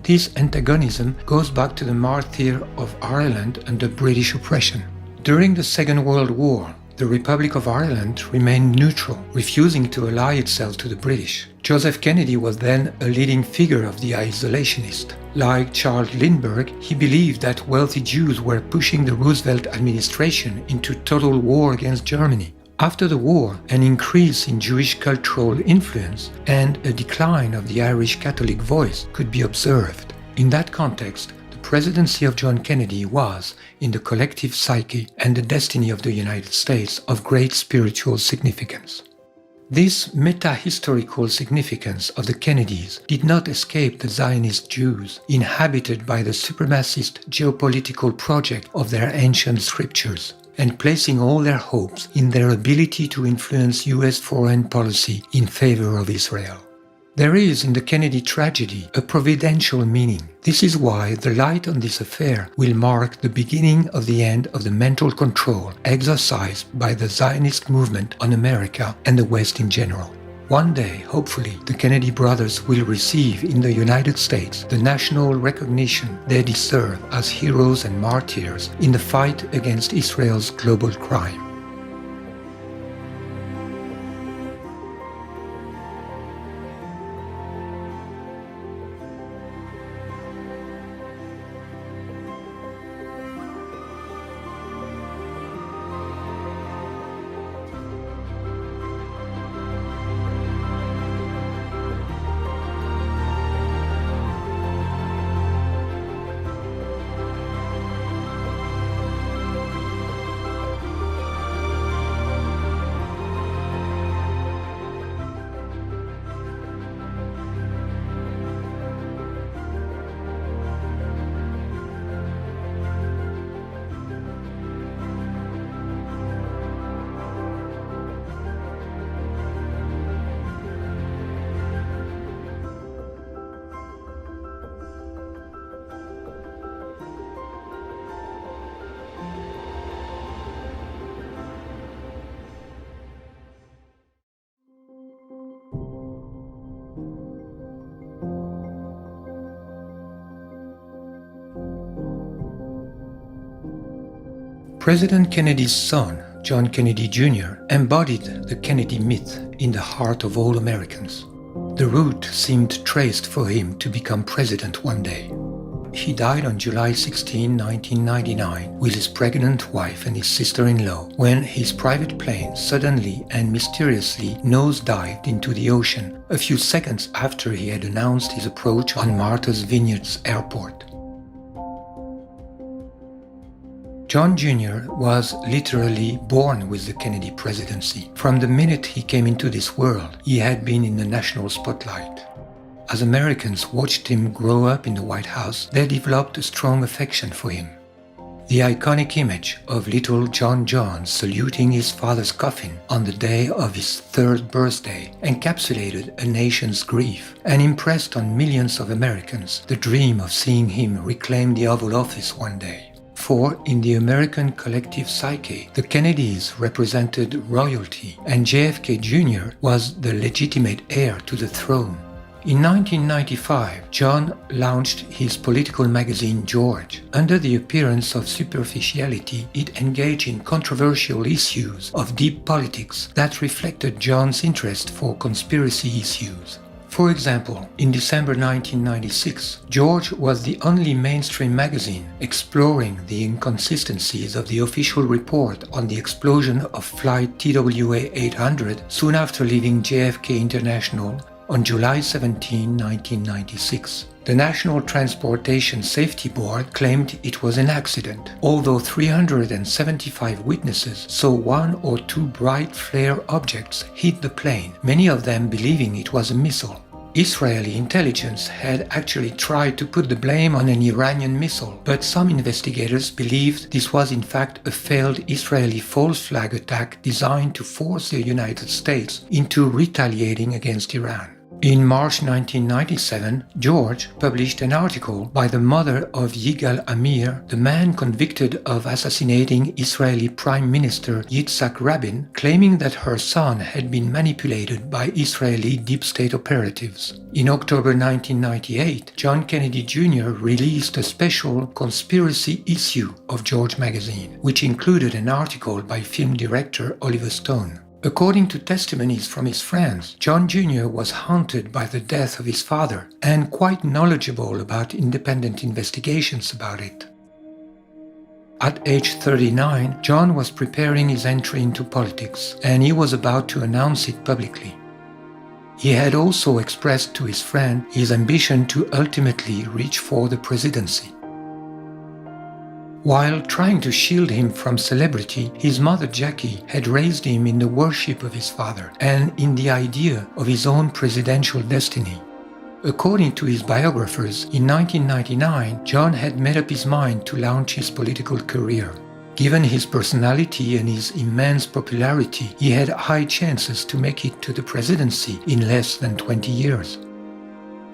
This antagonism goes back to the martyr of Ireland under British oppression. During the Second World War, the Republic of Ireland remained neutral, refusing to ally itself to the British. Joseph Kennedy was then a leading figure of the isolationist. Like Charles Lindbergh, he believed that wealthy Jews were pushing the Roosevelt administration into total war against Germany. After the war, an increase in Jewish cultural influence and a decline of the Irish Catholic voice could be observed. In that context, the presidency of John Kennedy was, in the collective psyche and the destiny of the United States, of great spiritual significance. This meta-historical significance of the Kennedys did not escape the Zionist Jews, inhabited by the supremacist geopolitical project of their ancient scriptures, and placing all their hopes in their ability to influence US foreign policy in favor of Israel. There is in the Kennedy tragedy a providential meaning. This is why the light on this affair will mark the beginning of the end of the mental control exercised by the Zionist movement on America and the West in general. One day, hopefully, the Kennedy brothers will receive in the United States the national recognition they deserve as heroes and martyrs in the fight against Israel's global crime. President Kennedy's son, John Kennedy Jr., embodied the Kennedy myth in the heart of all Americans. The route seemed traced for him to become president one day. He died on July 16, 1999, with his pregnant wife and his sister-in-law, when his private plane suddenly and mysteriously nose-dived into the ocean a few seconds after he had announced his approach on Martha's Vineyards Airport. John Jr. was literally born with the Kennedy presidency. From the minute he came into this world, he had been in the national spotlight. As Americans watched him grow up in the White House, they developed a strong affection for him. The iconic image of little John John saluting his father's coffin on the day of his 3rd birthday encapsulated a nation's grief and impressed on millions of Americans the dream of seeing him reclaim the Oval Office one day. For in the American collective psyche, the Kennedys represented royalty and JFK Jr. was the legitimate heir to the throne. In 1995, John launched his political magazine George. Under the appearance of superficiality, it engaged in controversial issues of deep politics that reflected John's interest for conspiracy issues. For example, in December 1996, George was the only mainstream magazine exploring the inconsistencies of the official report on the explosion of flight TWA 800 soon after leaving JFK International on July 17, 1996. The National Transportation Safety Board claimed it was an accident, although 375 witnesses saw one or two bright flare objects hit the plane, many of them believing it was a missile. Israeli intelligence had actually tried to put the blame on an Iranian missile, but some investigators believed this was in fact a failed Israeli false flag attack designed to force the United States into retaliating against Iran. In March 1997, George published an article by the mother of Yigal Amir, the man convicted of assassinating Israeli Prime Minister Yitzhak Rabin, claiming that her son had been manipulated by Israeli deep state operatives. In October 1998, John Kennedy Jr. released a special conspiracy issue of George magazine, which included an article by film director Oliver Stone. According to testimonies from his friends, John Jr. was haunted by the death of his father and quite knowledgeable about independent investigations about it. At age 39, John was preparing his entry into politics, and he was about to announce it publicly. He had also expressed to his friend his ambition to ultimately reach for the presidency. While trying to shield him from celebrity, his mother Jackie had raised him in the worship of his father and in the idea of his own presidential destiny. According to his biographers, in 1999, John had made up his mind to launch his political career. Given his personality and his immense popularity, he had high chances to make it to the presidency in less than 20 years.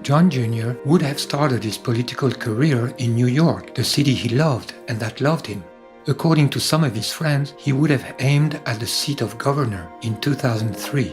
John Jr. would have started his political career in New York, the city he loved and that loved him. According to some of his friends, he would have aimed at the seat of governor in 2003.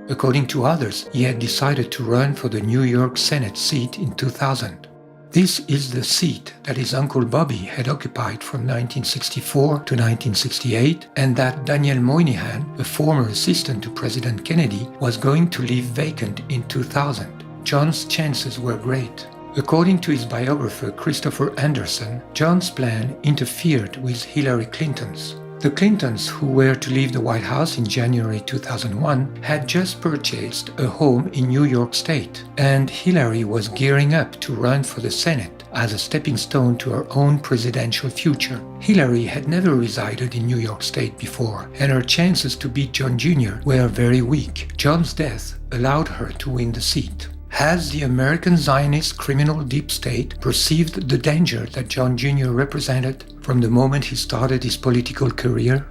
According to others, he had decided to run for the New York Senate seat in 2000. This is the seat that his uncle Bobby had occupied from 1964 to 1968, and that Daniel Moynihan, a former assistant to President Kennedy, was going to leave vacant in 2000. John's chances were great. According to his biographer Christopher Anderson, John's plan interfered with Hillary Clinton's. The Clintons, who were to leave the White House in January 2001, had just purchased a home in New York State, and Hillary was gearing up to run for the Senate as a stepping stone to her own presidential future. Hillary had never resided in New York State before, and her chances to beat John Jr. were very weak. John's death allowed her to win the seat. Has the American Zionist criminal deep state perceived the danger that John Jr. represented from the moment he started his political career?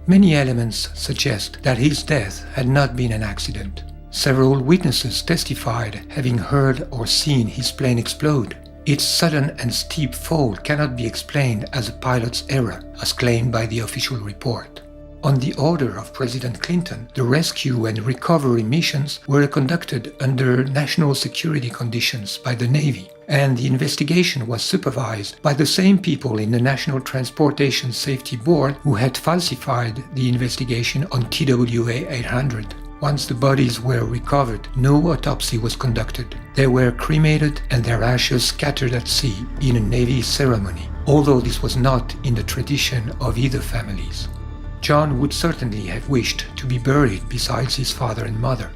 Many elements suggest that his death had not been an accident. Several witnesses testified having heard or seen his plane explode. Its sudden and steep fall cannot be explained as a pilot's error, as claimed by the official report. On the order of President Clinton, the rescue and recovery missions were conducted under national security conditions by the Navy, and the investigation was supervised by the same people in the National Transportation Safety Board who had falsified the investigation on TWA 800. Once the bodies were recovered, no autopsy was conducted. They were cremated and their ashes scattered at sea in a Navy ceremony, although this was not in the tradition of either families. John would certainly have wished to be buried beside his father and mother.